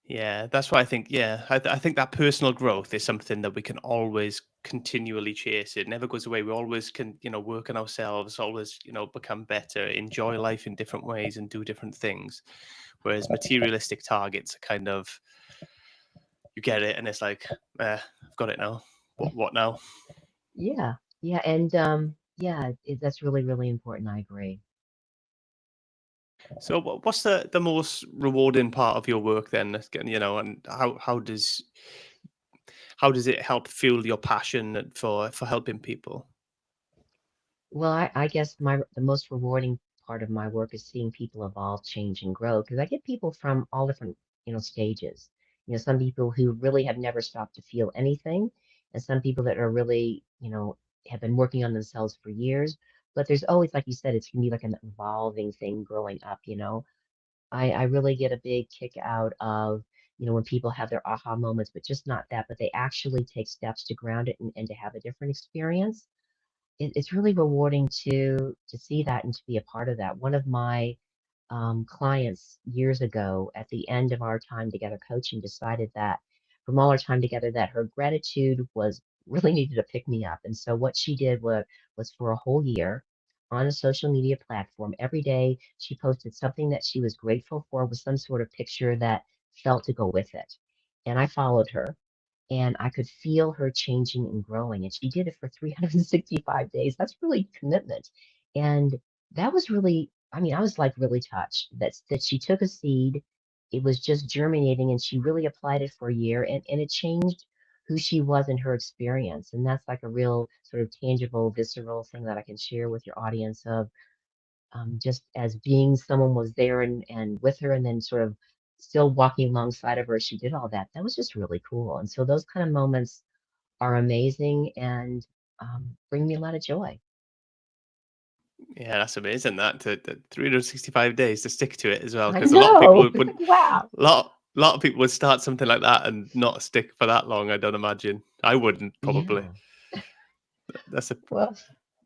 Yeah, that's why I think. Yeah, I think that personal growth is something that we can always continually chase. It never goes away. We always can, work on ourselves, always, become better, enjoy life in different ways, and do different things. Whereas materialistic targets are kind of you get it, and it's like, I've got it now. What now? Yeah, yeah, and yeah, that's really, really important. I agree. So, what's the most rewarding part of your work then? And how does it help fuel your passion for helping people? Well, I guess the most rewarding part of my work is seeing people evolve, change, and grow because I get people from all different, stages. Some people who really have never stopped to feel anything, and some people that are really, have been working on themselves for years. But there's always, like you said, it's gonna be like an evolving thing growing up. I really get a big kick out of, when people have their aha moments, but just not that, but they actually take steps to ground it and to have a different experience. It's really rewarding to see that and to be a part of that. One of my clients years ago, at the end of our time together coaching, decided that from all our time together, that her gratitude was really needed to pick me up. And so what she did was for a whole year on a social media platform, every day she posted something that she was grateful for with some sort of picture that felt to go with it. And I followed her and I could feel her changing and growing. And she did it for 365 days. That's really commitment. And that was really, I mean, I was like really touched that she took a seed, it was just germinating, and she really applied it for a year, and it changed who she was in her experience. And that's like a real sort of tangible, visceral thing that I can share with your audience of just as being someone was there and with her and then sort of still walking alongside of her as she did all that. That was just really cool. And so those kind of moments are amazing and bring me a lot of joy. Yeah, that's amazing. That 365 days to stick to it as well, I because a lot of people know. would Wow. lot of people would start something like that and not stick for that long. I don't imagine. I wouldn't probably. Yeah. That's a Well,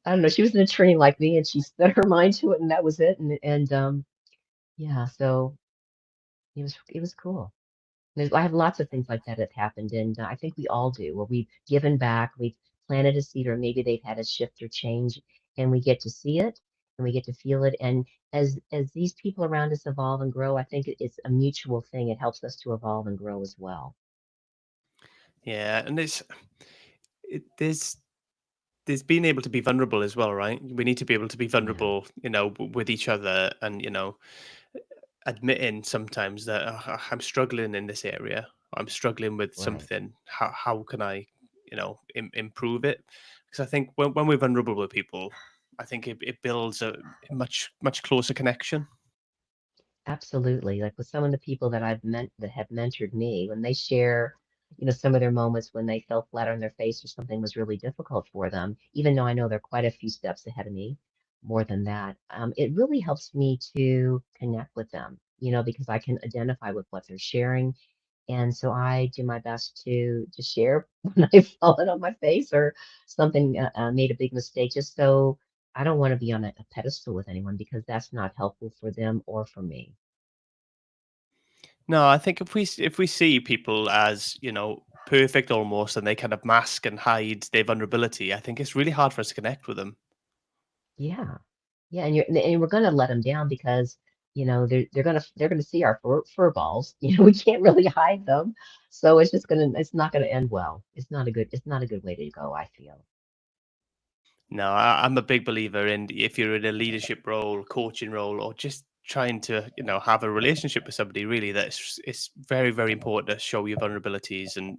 I don't know. She was an attorney like me and she set her mind to it and that was it. And yeah, so it was cool. I have lots of things like that have happened, and I think we all do, where we've given back, we've planted a seed, or maybe they've had a shift or change, and we get to see it and we get to feel it. And as these people around us evolve and grow, I think it's a mutual thing. It helps us to evolve and grow as well. yeah, and there's being able to be vulnerable as well, right? We need to be able to be Yeah, vulnerable, with each other, and admitting sometimes that I'm struggling in this area. I'm struggling with right. something. How can I, improve it? Because I think when we're vulnerable with people, I think it builds a much closer connection. Absolutely. Like with some of the people that that have mentored me, when they share, some of their moments when they fell flat on their face or something was really difficult for them, even though I know they're quite a few steps ahead of me, more than that, it really helps me to connect with them, because I can identify with what they're sharing. And so I do my best to share when I've fallen on my face or something made a big mistake, just so I don't want to be on a pedestal with anyone because that's not helpful for them or for me. No, I think if we see people as perfect almost, and they kind of mask and hide their vulnerability, I think it's really hard for us to connect with them. Yeah. Yeah, and we're gonna let them down because, they're gonna see our fur balls. We can't really hide them. So it's not gonna end well. It's not a good way to go, I feel. No, I'm a big believer in, if you're in a leadership role, coaching role, or just trying to, have a relationship with somebody, really, it's very, very important to show your vulnerabilities and,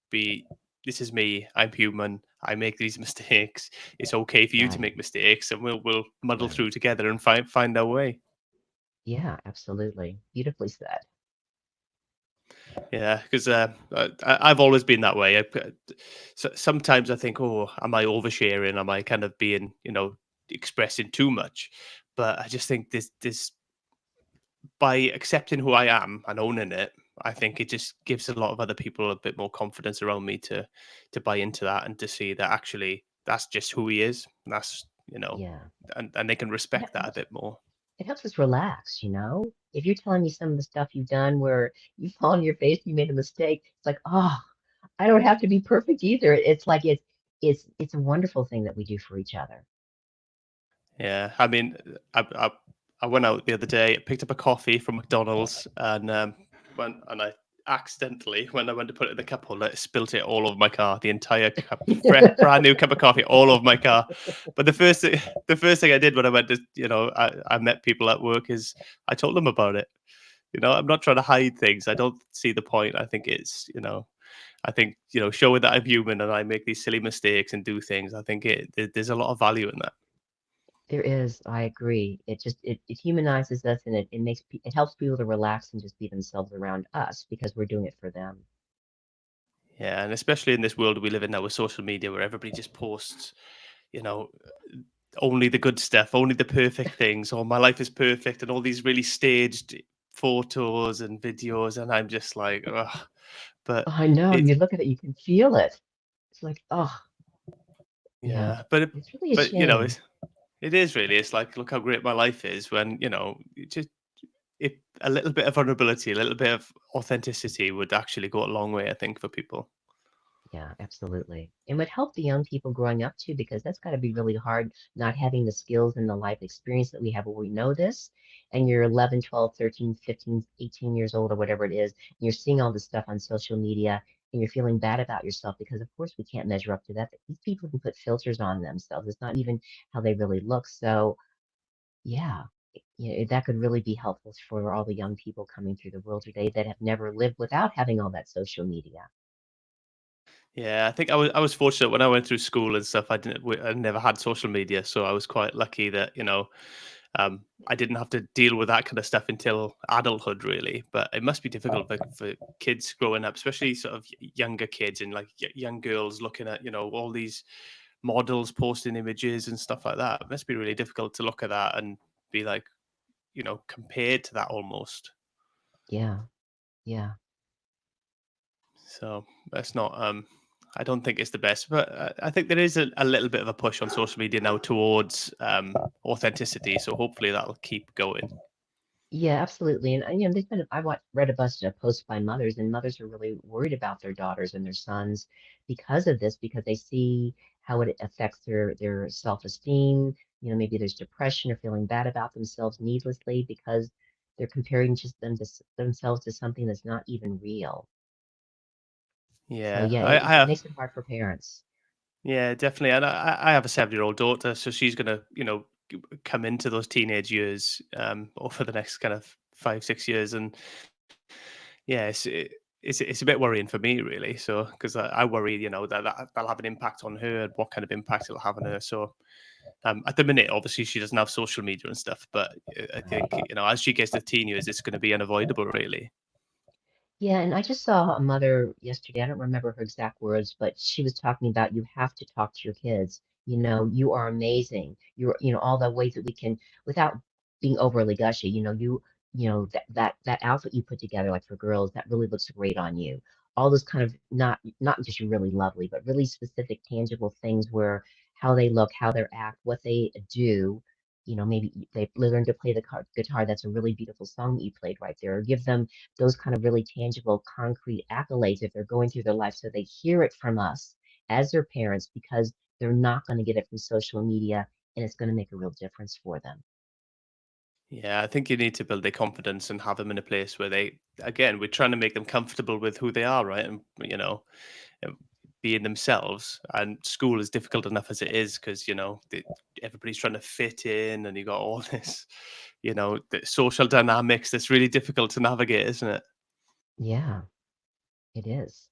be, this is me, I'm human, I make these mistakes. It's okay for you to Right. make mistakes, and we'll muddle Right. through together and find our way. Yeah, absolutely. Beautifully said. Yeah, because I've always been that way. Sometimes I think, oh, am I oversharing? Am I kind of being, expressing too much? But I just think this by accepting who I am and owning it, I think it just gives a lot of other people a bit more confidence around me to buy into that, and to see that actually that's just who he is. That's, Yeah. and they can It respect that a helps bit more. it helps us relax. If you're telling me some of the stuff you've done where you fall on your face, you made a mistake, it's like, oh, I don't have to be perfect either. It's like it's a wonderful thing that we do for each other. Yeah, I mean, I went out the other day, picked up a coffee from McDonald's, and went and I accidentally when I went to put it in the cup holder, spilt it all over my car. The entire cup, brand new cup of coffee, all over my car. But the first thing I did when I went to, I met people at work is I told them about it. I'm not trying to hide things. I don't see the point. I think I think showing that I'm human and I make these silly mistakes and do things. I think there's a lot of value in that. There is, I agree. It humanizes us, and it helps people to relax and just be themselves around us because we're doing it for them. Yeah, and especially in this world we live in now with social media, where everybody just posts, you know, only the good stuff, only the perfect things, or my life is perfect, and all these really staged photos and videos, and I'm just like, ugh. But I know, it, you look at it, you can feel it. It's like, oh, yeah. yeah, but It's really a shame. it is really. It's like, look how great my life is when it just if a little bit of vulnerability, a little bit of authenticity would actually go a long way, I think, for people. Yeah, absolutely. And would help the young people growing up too, because that's got to be really hard not having the skills and the life experience that we have where we know this. And you're 11, 12, 13, 15, 18 years old or whatever it is. And you're seeing all this stuff on social media and you're feeling bad about yourself because, of course, we can't measure up to that. But these people can put filters on themselves. It's not even how they really look. So, yeah, that could really be helpful for all the young people coming through the world today that have never lived without having all that social media. Yeah, I think I was fortunate when I went through school and stuff. I never had social media, so I was quite lucky that I didn't have to deal with that kind of stuff until adulthood, really. But it must be difficult for kids growing up, especially sort of younger kids and like young girls looking at all these models posting images and stuff like that. It must be really difficult to look at that and be like, compared to that almost. Yeah, yeah. So that's not. I don't think it's the best, but I think there is a little bit of a push on social media now towards authenticity. So hopefully that'll keep going. Yeah, absolutely. And there's been read a bunch of posts by mothers, and mothers are really worried about their daughters and their sons because of this, because they see how it affects their self-esteem. Maybe there's depression or feeling bad about themselves needlessly because they're comparing just themselves to something that's not even real. So Yeah, yeah, I it have. makes it hard for parents. Yeah, definitely. And I have a 7-year-old daughter, so she's gonna come into those teenage years over the next kind of 5 6 years, and yeah, it's a bit worrying for me, really. So because I worry, that'll have an impact on her and what kind of impact it'll have on her. So at the minute, obviously, she doesn't have social media and stuff, but I think as she gets to teen years, it's going to be unavoidable, really. Yeah, and I just saw a mother yesterday. I don't remember her exact words, but she was talking about you have to talk to your kids. You are amazing. All the ways that we can, without being overly gushy, that outfit you put together, like for girls, that really looks great on you. All those kind of not just really lovely, but really specific, tangible things where how they look, how they act, what they do. Maybe they learn to play the guitar. That's a really beautiful song that you played right there. Or give them those kind of really tangible, concrete accolades if they're going through their life so they hear it from us as their parents because they're not going to get it from social media and it's going to make a real difference for them. Yeah, I think you need to build their confidence and have them in a place where again, we're trying to make them comfortable with who they are, right? And, um, being themselves. And school is difficult enough as it is because, everybody's trying to fit in and you got all this, the social dynamics that's really difficult to navigate, isn't it? Yeah, it is.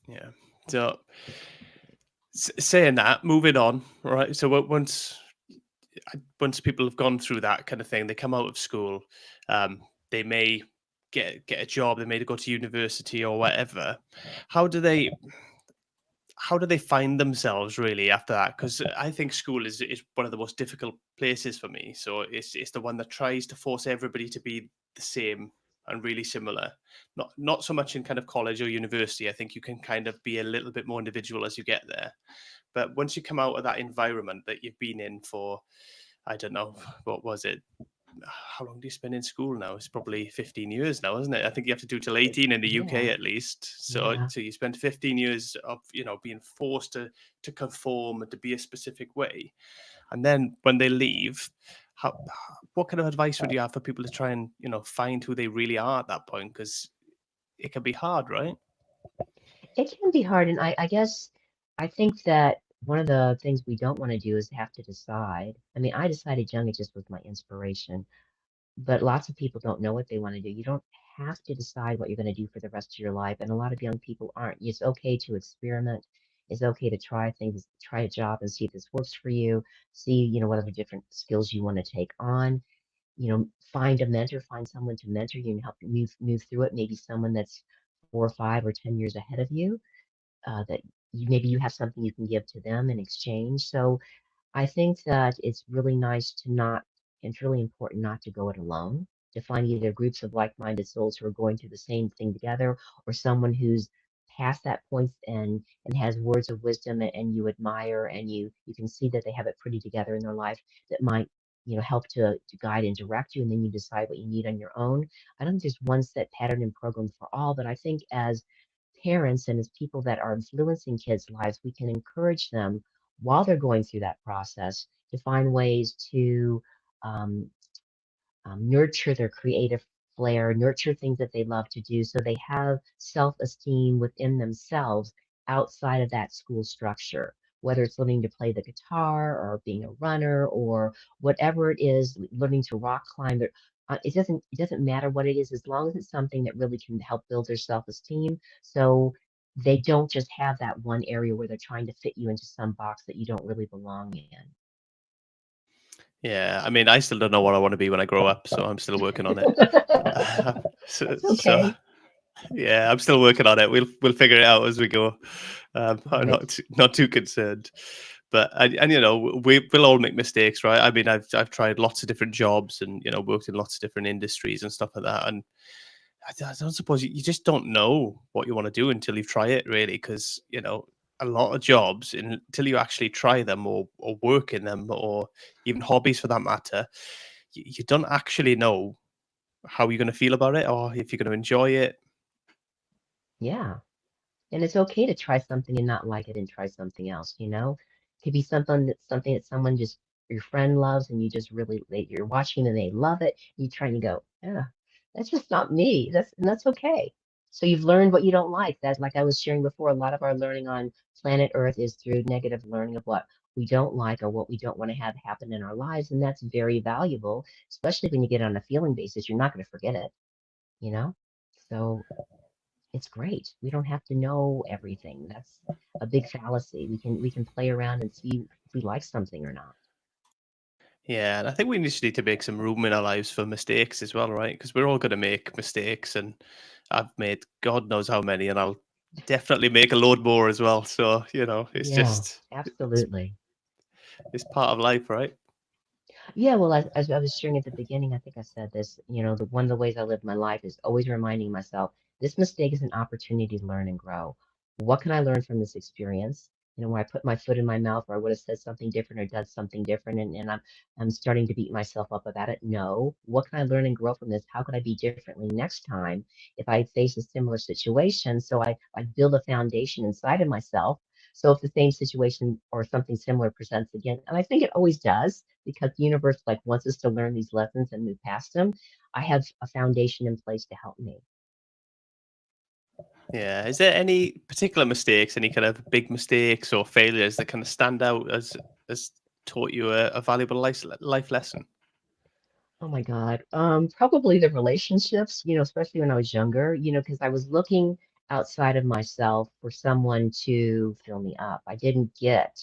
Yeah. So, saying that, moving on, right? So, once people have gone through that kind of thing, they come out of school, they may get a job, they may go to university or whatever. How do they how do they find themselves really after that? Because I think school is one of the most difficult places for me. So it's the one that tries to force everybody to be the same and really similar. Not so much in kind of college or university. I think you can kind of be a little bit more individual as you get there. But once you come out of that environment that you've been in for, I don't know, what was it? How long do you spend in school now? It's probably 15 years now, isn't it? I think you have to do till 18 in the UK Yeah, at least. So yeah. so you spend 15 years of, being forced to conform and to be a specific way. And then when they leave, what kind of advice would you have for people to try and find who they really are at that point? Because it can be hard, right? It can be hard, and I guess I think that one of the things we don't want to do is have to decide. I mean, I decided young, it just was my inspiration, but lots of people don't know what they want to do. You don't have to decide what you're going to do for the rest of your life, and a lot of young people aren't. It's okay to experiment. It's okay to try things, try a job and see if this works for you. See, what other different skills you want to take on. Find a mentor, find someone to mentor you and help you move through it. Maybe someone that's 4 or 5 or 10 years ahead of you, that maybe you have something you can give to them in exchange. So I think that it's really nice to not, it's really important not to go it alone, to find either groups of like-minded souls who are going through the same thing together, or someone who's past that point and has words of wisdom and you admire and you can see that they have it pretty together in their life that might, help to guide and direct you, and then you decide what you need on your own. I don't think there's one set pattern and program for all, but I think as parents and as people that are influencing kids' lives, we can encourage them while they're going through that process to find ways to um, nurture their creative flair, nurture things that they love to do so they have self esteem within themselves outside of that school structure, whether it's learning to play the guitar or being a runner or whatever it is, learning to rock climb. It doesn't matter what it is as long as it's something that really can help build their self esteem. So they don't just have that one area where they're trying to fit you into some box that you don't really belong Yeah, I mean, I still don't know what I want to be when I grow up, so I'm still working on it. in. so, That's so okay. yeah, I'm still working on it. We'll figure it out as we go. I'm Right. not too concerned, but and we'll all make mistakes, right? I mean, I've tried lots of different jobs and worked in lots of different industries and stuff like that, and I don't suppose you just don't know what you want to do until you try it, really, because a lot of jobs until you actually try them or work in them or even hobbies for that matter, you don't actually know how you're going to feel about it or if you're going to enjoy it. Yeah. And it's okay to try something and not like it and try something else. It could be something that someone just your friend loves and you just really you're watching and they love it. You try and you go, yeah, that's just not me. And that's okay. So you've learned what you don't like. That like I was sharing before, a lot of our learning on planet Earth is through negative learning of what we don't like or what we don't want to have happen in our lives. And that's very valuable, especially when you get on a feeling basis. You're not going to forget it, you know? So it's great. We don't have to know everything. That's a big fallacy. We can play around and see if we like something or not. Yeah, and I think we just need to make some room in our lives for mistakes as well, right? Because we're all going to make mistakes, and I've made God knows how many, and I'll definitely make a load more as well. So it's Yeah, just it's, absolutely. it's part of life, right? Yeah, well, as I was sharing at the beginning, I think I said this, one of the ways I live my life is always reminding myself this mistake is an opportunity to learn and grow. What can I learn from this experience? Where I put my foot in my mouth or I would have said something different or done something different and I'm starting to beat myself up about it. No. What can I learn and grow from this? How could I be differently next time if I face a similar situation? So I build a foundation inside of myself so if the same situation or something similar presents again, and I think it always does, because the universe like wants us to learn these lessons and move past them, I have a foundation in place to help me. Yeah. Is there any particular mistakes, any kind of big mistakes or failures that kind of stand out as taught you a valuable life lesson? Oh my God. Probably the relationships, especially when I was younger, because I was looking outside of myself for someone to fill me up. I didn't get,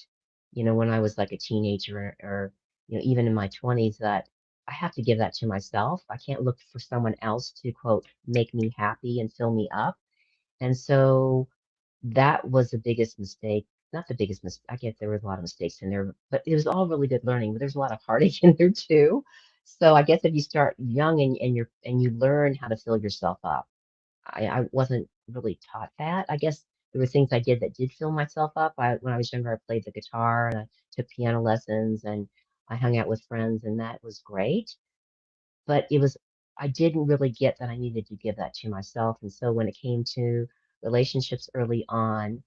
when I was like a teenager or, even in my 20s, that I have to give that to myself. I can't look for someone else to quote, make me happy and fill me up. And so that was the biggest mistake. Not the biggest mistake. I get there was a lot of mistakes in there, but it was all really good learning. But there's a lot of heartache in there too. So I guess if you start young and you learn how to fill yourself up, I wasn't really taught that. I guess there were things I did that did fill myself up. When I was younger, I played the guitar and I took piano lessons and I hung out with friends, and that was great. But I didn't really get that I needed to give that to myself. And so when it came to relationships early on,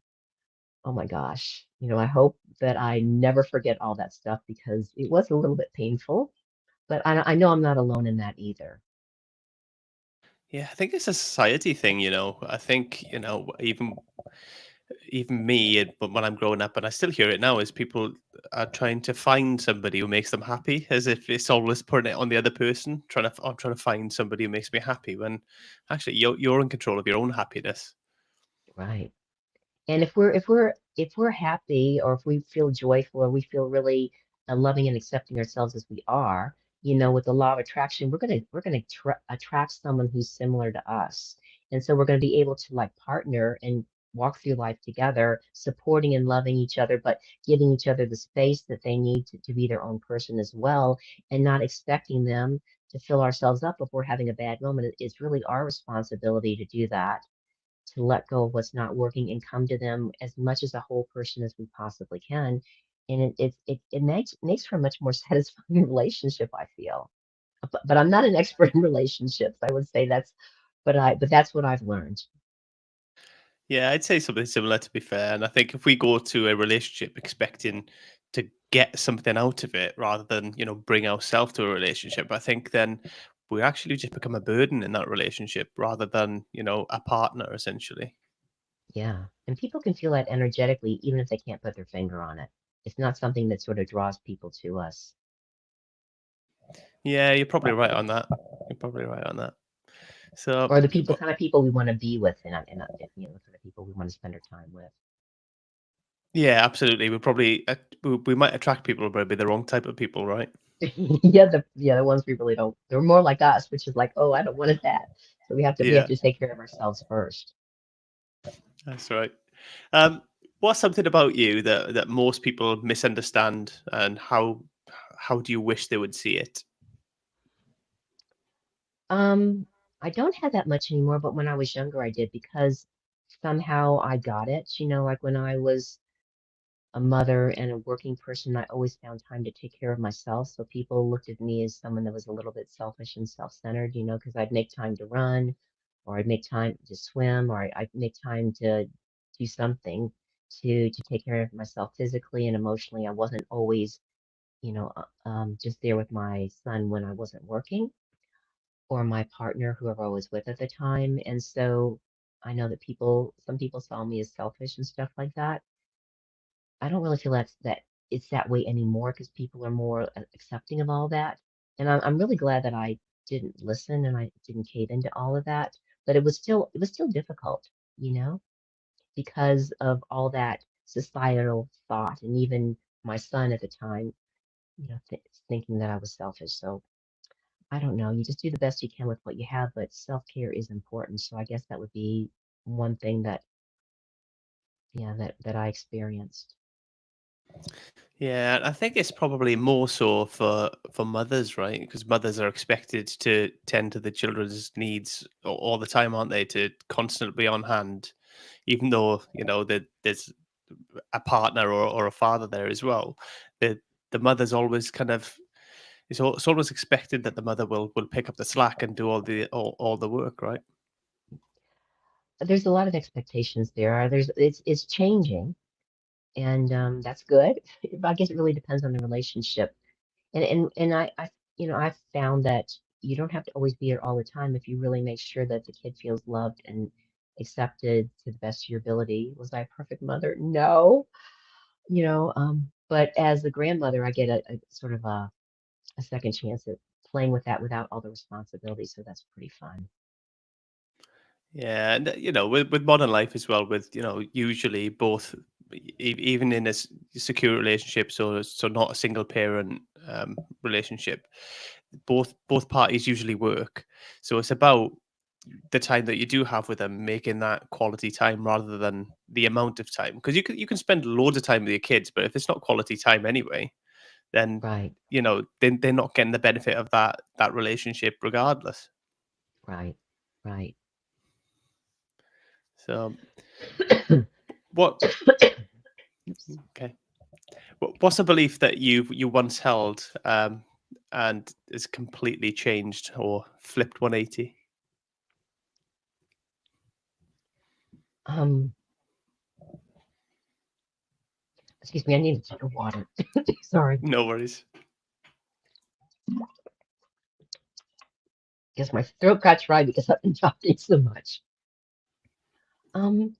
oh my gosh, I hope that I never forget all that stuff because it was a little bit painful. But I know I'm not alone in that either. Yeah, I think it's a society thing, you know. I think, you know, even me, but when I'm growing up, and I still hear it now, is people are trying to find somebody who makes them happy, as if it's always putting it on the other person. I'm trying to find somebody who makes me happy, when actually you're in control of your own happiness. Right. And if we're happy, or if we feel joyful, or we feel really loving and accepting ourselves as we are, with the law of attraction, we're gonna attract someone who's similar to us, and so we're gonna be able to like partner and walk through life together, supporting and loving each other, but giving each other the space that they need to be their own person as well, and not expecting them to fill ourselves up if we're having a bad moment. It's really our responsibility to do that, to let go of what's not working and come to them as much as a whole person as we possibly can. And it makes for a much more satisfying relationship, I feel. But I'm not an expert in relationships. I would say but that's what I've learned. Yeah, I'd say something similar, to be fair. And I think if we go to a relationship expecting to get something out of it rather than, bring ourselves to a relationship, I think then we actually just become a burden in that relationship rather than, a partner essentially. Yeah. And people can feel that energetically, even if they can't put their finger on it. It's not something that sort of draws people to us. Yeah, you're probably right on that. You're probably right on that. So, Or the people but kind of people we want to be with, the kind of people we want to spend our time with. yeah, absolutely. We might attract people, but it'd be the wrong type of people, right? Yeah, the ones we really don't. They're more like us, which is like, oh, I don't want that. So we have Yeah, to take care of ourselves first. that's right. Um, what's something about you that most people misunderstand, and how do you wish they would see it? Um, I don't have that much anymore, but when I was younger, I did, because somehow I got it. Like when I was a mother and a working person, I always found time to take care of myself. So people looked at me as someone that was a little bit selfish and self-centered, because I'd make time to run, or I'd make time to swim, or I'd make time to do something to take care of myself physically and emotionally. I wasn't always, just there with my son when I wasn't working, or my partner, whoever I was with at the time. And so I know that some people saw me as selfish and stuff like that. I don't really feel that it's that way anymore, because people are more accepting of all that. And I'm really glad that I didn't listen and I didn't cave into all of that. But it was still difficult, you know, because of all that societal thought, and even my son at the time, thinking that I was selfish. So I don't know. You just do the best you can with what you have, but self-care is important. So I guess that would be one thing that, yeah, that I experienced. Yeah, I think it's probably more so for mothers, right? Because mothers are expected to tend to the children's needs all the time, aren't they? To constantly be on hand, even though that there's a partner or a father there as well. The mother's always kind of it's always expected that the mother will pick up the slack and do all the work, right? There's a lot of expectations there. It's changing, and that's good. I guess it really depends on the relationship. And I've found that you don't have to always be there all the time if you really make sure that the kid feels loved and accepted to the best of your ability. Was I a perfect mother? No. But as a grandmother, I get a sort of a second chance at playing with that without all the responsibility. So that's pretty fun. Yeah, and with modern life as well, with usually both, even in a secure relationship, so not a single parent relationship, both parties usually work. So it's about the time that you do have with them, making that quality time rather than the amount of time. Because you can spend loads of time with your kids, but if it's not quality time anyway, then Right, they're not getting the benefit of that relationship regardless. right, right. So what? Oops. Okay. What's a belief that you once held, and has completely changed or flipped 180? Um, Excuse me, I need a drink of water. Sorry. No worries. Guess my throat got dry because I've been talking so much. Um,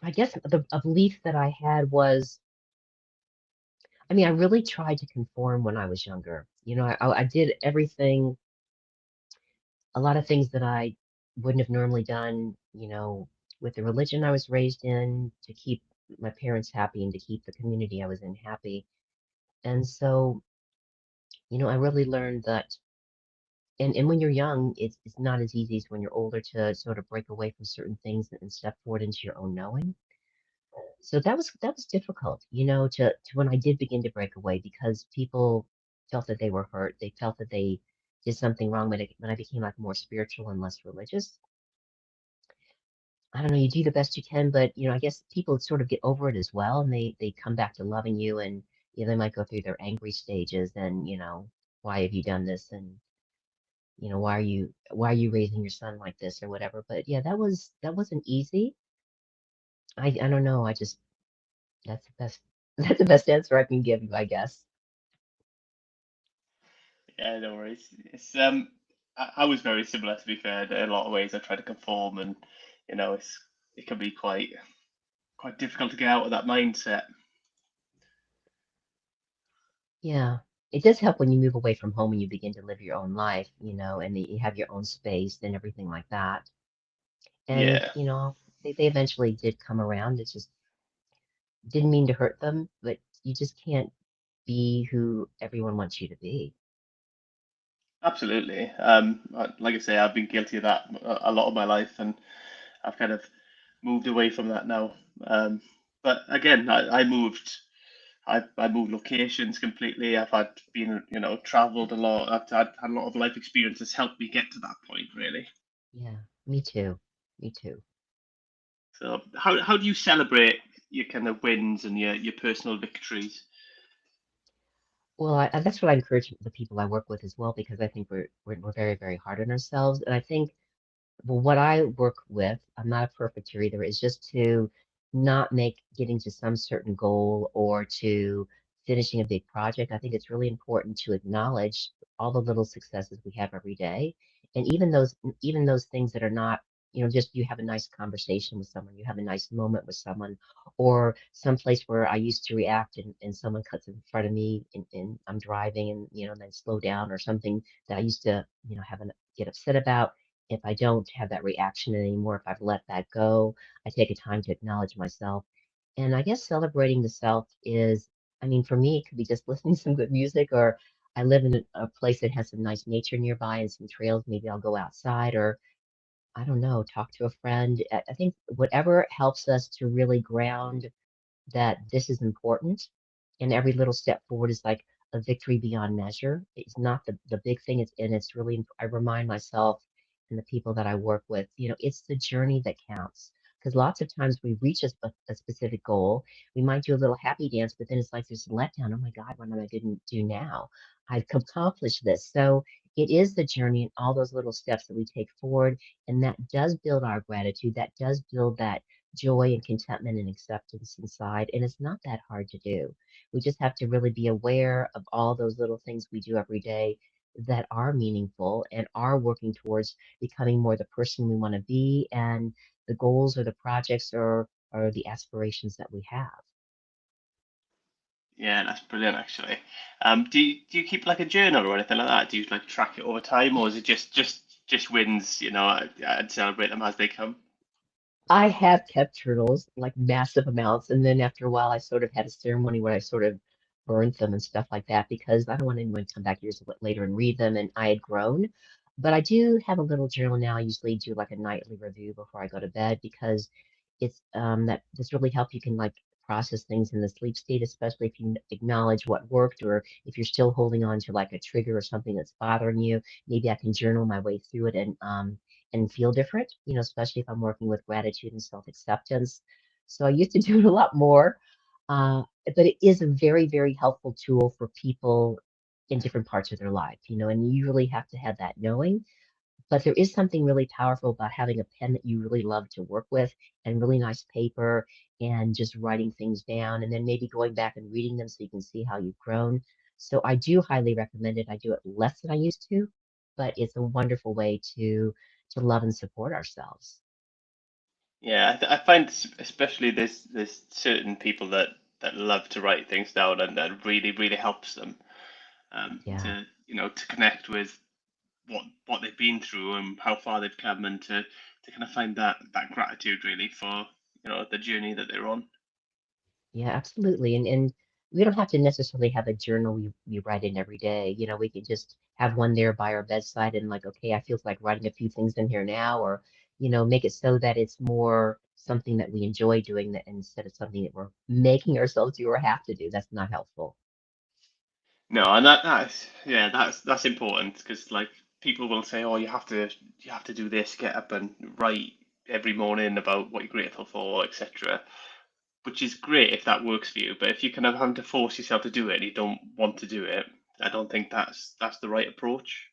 I guess a belief that I had was, I mean, I really tried to conform when I was younger. I did everything, a lot of things that I wouldn't have normally done, with the religion I was raised in to keep my parents happy and to keep the community I was in happy. And so, I really learned that, and when you're young, it's not as easy as when you're older to sort of break away from certain things and step forward into your own knowing. So that was difficult, to when I did begin to break away because people felt that they were hurt. They felt that they did something wrong when I became like more spiritual and less religious. I don't know, you do the best you can, but I guess people sort of get over it as well, and they come back to loving you, and they might go through their angry stages, and why have you done this, and why are you raising your son like this or whatever. But yeah, that wasn't easy. I don't know. I just that's the best that's the best answer I can give you, I guess. Yeah, no worries. I was very similar to be fair. In a lot of ways, I try to conform, and it can be quite difficult to get out of that mindset. Yeah. It does help when you move away from home and you begin to live your own life, and you have your own space and everything like that. And, Yeah, they eventually did come around. It just didn't mean to hurt them, but you just can't be who everyone wants you to be. absolutely. Like I say, I've been guilty of that a lot of my life, and I've kind of moved away from that now. But again, I moved locations completely. I've had been, traveled a lot. I've had a lot of life experiences helped me get to that point, really. Yeah, me too. Me too. So how do you celebrate your kind of wins and your personal victories? Well, that's what I encourage the people I work with as well, because I think we're very, very hard on ourselves. And I think, well, what I work with, I'm not a perfect either, is just to not make getting to some certain goal or to finishing a big project. I think it's really important to acknowledge all the little successes we have every day. And even those things that are not, just you have a nice conversation with someone, you have a nice moment with someone, or some place where I used to react and someone cuts in front of me and I'm driving and then slow down, or something that I used to, get upset about. If I don't have that reaction anymore, if I've let that go, I take a time to acknowledge myself. And I guess celebrating the self is, I mean, for me, it could be just listening to some good music, or I live in a place that has some nice nature nearby and some trails. Maybe I'll go outside, or I don't know, talk to a friend. I think whatever helps us to really ground that this is important, and every little step forward is like a victory beyond measure. It's not the big thing. It's really, I remind myself and the people that I work with, it's the journey that counts. Because lots of times we reach a specific goal, we might do a little happy dance, but then it's like there's a letdown. Oh my God, what am I going to do now? I've accomplished this. So it is the journey and all those little steps that we take forward, and that does build our gratitude. That does build that joy and contentment and acceptance inside. And it's not that hard to do. We just have to really be aware of all those little things we do every day that are meaningful and are working towards becoming more the person we want to be, and the goals or the projects or the aspirations that we have. Yeah, that's brilliant actually. Do you keep like a journal or anything like that? Do you like track it over time, or is it just wins, and celebrate them as they come? I have kept turtles, like massive amounts, and then after a while, I sort of had a ceremony where I sort of burned them and stuff like that, because I don't want anyone to come back years later and read them, and I had grown. But I do have a little journal now. I usually do like a nightly review before I go to bed, because it's that this really help you can like process things in the sleep state, especially if you acknowledge what worked, or if you're still holding on to like a trigger or something that's bothering you. Maybe I can journal my way through it and feel different, especially if I'm working with gratitude and self-acceptance. So I used to do it a lot more, uh, but it is a very, very helpful tool for people in different parts of their life, and you really have to have that knowing. But there is something really powerful about having a pen that you really love to work with, and really nice paper, and just writing things down, and then maybe going back and reading them so you can see how you've grown. So I do highly recommend it. I do it less than I used to, but it's a wonderful way to love and support ourselves. Yeah, I find especially there's certain people that love to write things down, and that really helps them Yeah. to to connect with what they've been through and how far they've come, and to kind of find that gratitude really for the journey that they're on. Yeah, absolutely. And we don't have to necessarily have a journal we write in every day. We could just have one there by our bedside and like, okay, I feel like writing a few things in here now, or, make it so that it's more something that we enjoy doing that instead of something that we're making ourselves do or have to do. That's not helpful. No, and that's yeah, that's important because like people will say, oh, you have to do this, get up and write every morning about what you're grateful for, etc. Which is great if that works for you, but if you're kind of having to force yourself to do it and you don't want to do it, I don't think that's the right approach.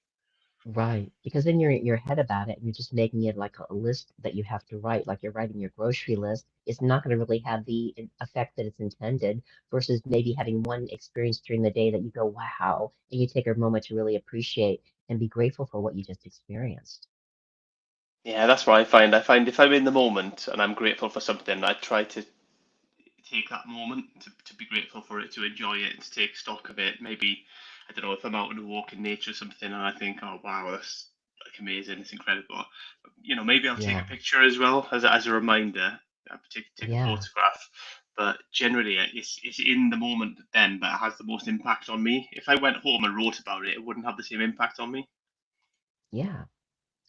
Right. Because then you're in your head about it and you're just making it like a list that you have to write, like you're writing your grocery list. It's not going to really have the effect that it's intended versus maybe having one experience during the day that you go, wow, and you take a moment to really appreciate and be grateful for what you just experienced. Yeah, that's what I find. I find if I'm in the moment and I'm grateful for something, I try to take that moment to be grateful for it, to enjoy it, to take stock of it. Maybe, I don't know, if I'm out on a walk in nature or something and I think, oh wow, that's like amazing, it's incredible. Maybe I'll take a Yeah. picture as well as a reminder. Take a Yeah. photograph. But generally, it's in the moment then that has the most impact on me. If I went home and wrote about it, it wouldn't have the same impact on me. Yeah.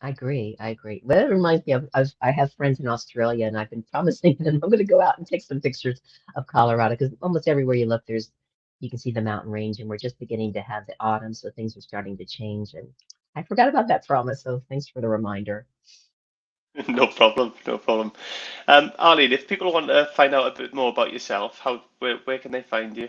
I agree. I agree. Well, it reminds me of I have friends in Australia, and I've been promising them I'm going to go out and take some pictures of Colorado because almost everywhere you look, you can see the mountain range, and we're just beginning to have the autumn, so things are starting to change. And I forgot about that promise, so thanks for the reminder. No problem, no problem. Arlene, if people want to find out a bit more about yourself, where can they find you?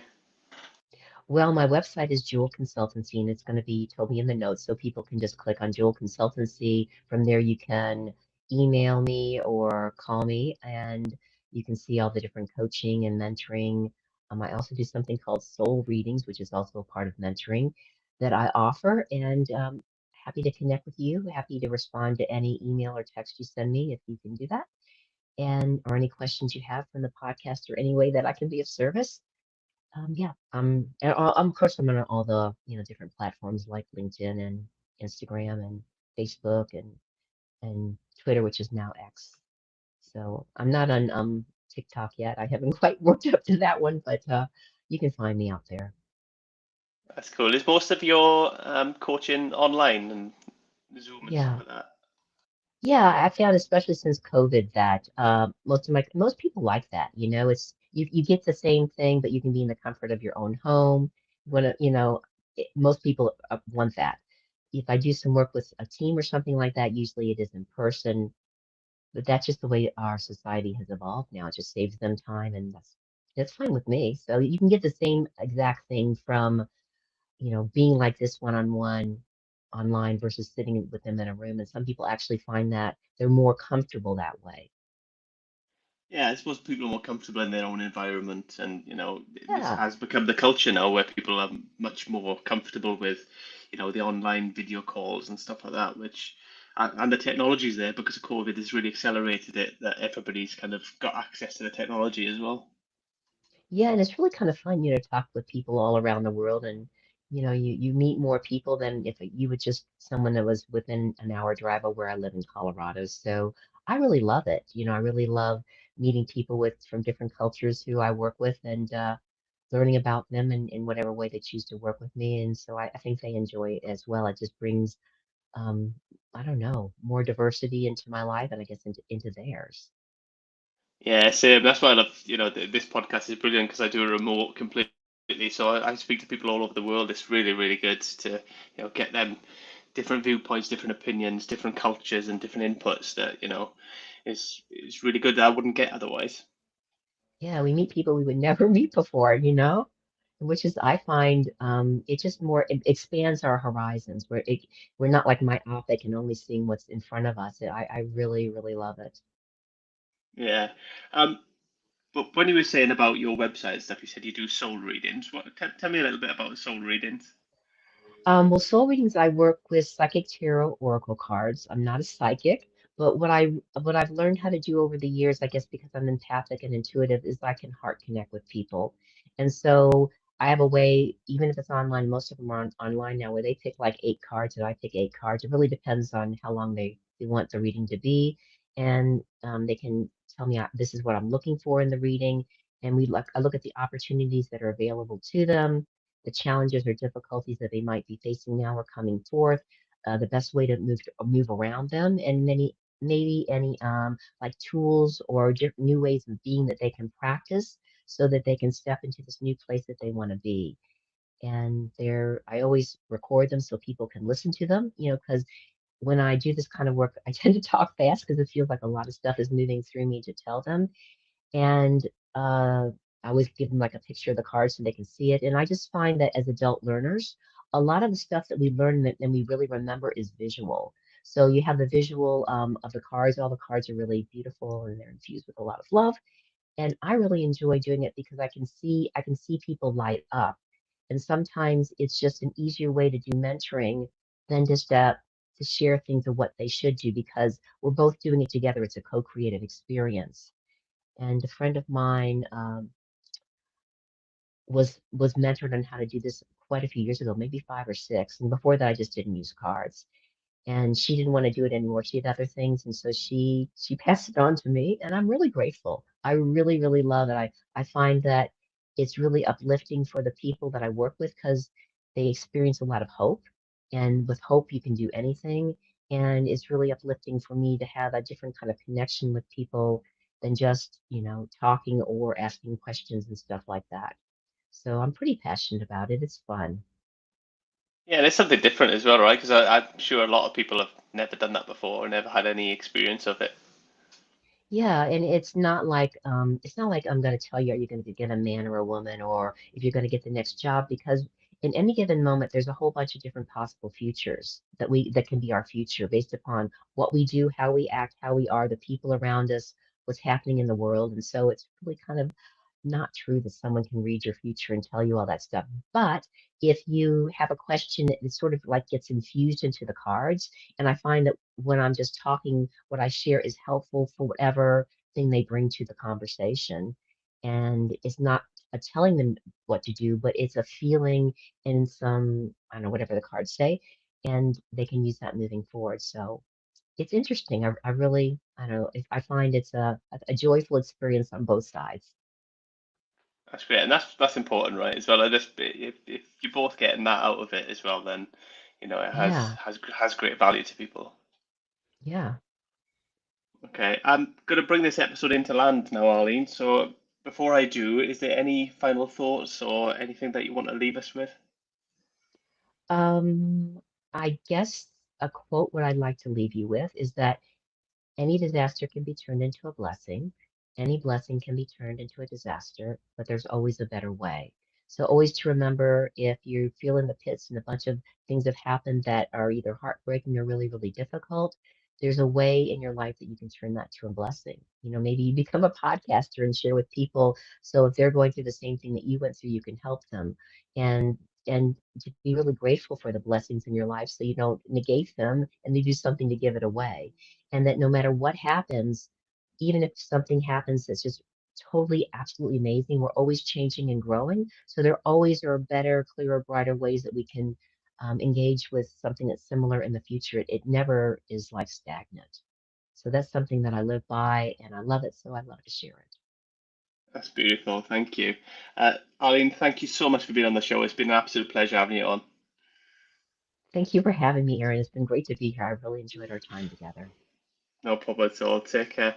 Well, my website is Jewel Consultancy, and it's going to be told me in the notes, so people can just click on Jewel Consultancy. From there, you can email me or call me, and you can see all the different coaching and mentoring. I also do something called soul readings, which is also a part of mentoring that I offer. And happy to connect with you. Happy to respond to any email or text you send me if you can do that. And or any questions you have from the podcast or any way that I can be of service. Yeah, of course I'm on all the, different platforms like LinkedIn and Instagram and Facebook and Twitter, which is now X. So I'm not on TikTok yet. I haven't quite worked up to that one, but you can find me out there. That's cool. Is most of your coaching online and Zoom and stuff Yeah. like that? Yeah, I found especially since COVID that most people like that. It's you get the same thing, but you can be in the comfort of your own home. Most people want that. If I do some work with a team or something like that, usually it is in person. But that's just the way our society has evolved now. It just saves them time, and that's fine with me. So you can get the same exact thing from being like this one-on-one online versus sitting with them in a room. And some people actually find that they're more comfortable that way. Yeah, I suppose people are more comfortable in their own environment, and this Yeah. has become the culture now where people are much more comfortable with, the online video calls and stuff like that, which and the technology's there because of COVID has really accelerated it that everybody's kind of got access to the technology as well. Yeah, and it's really kind of fun, to talk with people all around the world and you meet more people than if you would just someone that was within an hour drive of where I live in Colorado. So I really love it. I really love meeting people from different cultures who I work with and learning about them in whatever way they choose to work with me. And so I think they enjoy it as well. It just brings um, I don't know, more diversity into my life and I guess into theirs. Yeah, same. That's why I love, this podcast is brilliant because I do a remote completely. So I speak to people all over the world. It's really good to, get them different viewpoints, different opinions, different cultures, and different inputs that, is really good that I wouldn't get otherwise. Yeah, we meet people we would never meet before, which is I find it just more it expands our horizons where we're not like myopic and only seeing what's in front of us. I really love it. Yeah. Um, but when you were saying about your website and stuff, you said you do soul readings. Tell me a little bit about soul readings. Well, soul readings, I work with psychic tarot oracle cards. I'm not a psychic, but what I've learned how to do over the years, I guess because I'm empathic and intuitive, is I can heart connect with people. And so I have a way, even if it's online, most of them are online now, where they pick like 8 cards and I pick 8 cards. It really depends on how long they want the reading to be. And they can tell me this is what I'm looking for in the reading. And I look at the opportunities that are available to them, the challenges or difficulties that they might be facing now or coming forth, the best way to move around them, and maybe any like tools or new ways of being that they can practice so that they can step into this new place that they want to be. And I always record them so people can listen to them, because when I do this kind of work, I tend to talk fast because it feels like a lot of stuff is moving through me to tell them. And I always give them like a picture of the card so they can see it. And I just find that as adult learners, a lot of the stuff that we learn and we really remember is visual. So you have the visual of the cards. All the cards are really beautiful and they're infused with a lot of love. And I really enjoy doing it because I can see people light up. And sometimes it's just an easier way to do mentoring than just to share things of what they should do because we're both doing it together. It's a co-creative experience. And a friend of mine was mentored on how to do this quite a few years ago, maybe 5 or 6. And before that, I just didn't use cards. And she didn't want to do it anymore. She had other things, and so she passed it on to me, and I'm really grateful. I really, really love it. I find that it's really uplifting for the people that I work with because they experience a lot of hope, and with hope you can do anything. And it's really uplifting for me to have a different kind of connection with people than just, talking or asking questions and stuff like that. So I'm pretty passionate about it. It's fun. Yeah, and it's something different as well, right? Because I'm sure a lot of people have never done that before, or never had any experience of it. Yeah, and it's not like I'm going to tell you are you going to get a man or a woman or if you're going to get the next job because in any given moment there's a whole bunch of different possible futures that can be our future based upon what we do, how we act, how we are, the people around us, what's happening in the world. And so it's really kind of not true that someone can read your future and tell you all that stuff. But if you have a question, it sort of like gets infused into the cards. And I find that when I'm just talking, what I share is helpful for whatever thing they bring to the conversation. And it's not a telling them what to do, but it's a feeling and some, I don't know, whatever the cards say, and they can use that moving forward. So it's interesting. I really, I don't know, I find it's a joyful experience on both sides. That's great, and that's important, right? As well, I just if you're both getting that out of it as well, then it Yeah, has great value to people. yeah. Okay, I'm going to bring this episode into land now, Arlene. So before I do, is there any final thoughts or anything that you want to leave us with? Um, I guess a quote what I'd like to leave you with is that any disaster can be turned into a blessing. Any blessing can be turned into a disaster, but there's always a better way. So always to remember if you feel in the pits and a bunch of things have happened that are either heartbreaking or really, really difficult, there's a way in your life that you can turn that to a blessing. Maybe you become a podcaster and share with people. So if they're going through the same thing that you went through, you can help them. And and to be really grateful for the blessings in your life so you don't negate them and you do something to give it away and that no matter what happens, even if something happens that's just totally, absolutely amazing, we're always changing and growing. So there always are better, clearer, brighter ways that we can engage with something that's similar in the future. It never is like stagnant. So that's something that I live by and I love it. So I love to share it. That's beautiful. Thank you. Arlene, thank you so much for being on the show. It's been an absolute pleasure having you on. Thank you for having me, Erin. It's been great to be here. I really enjoyed our time together. No problem at all. Take care.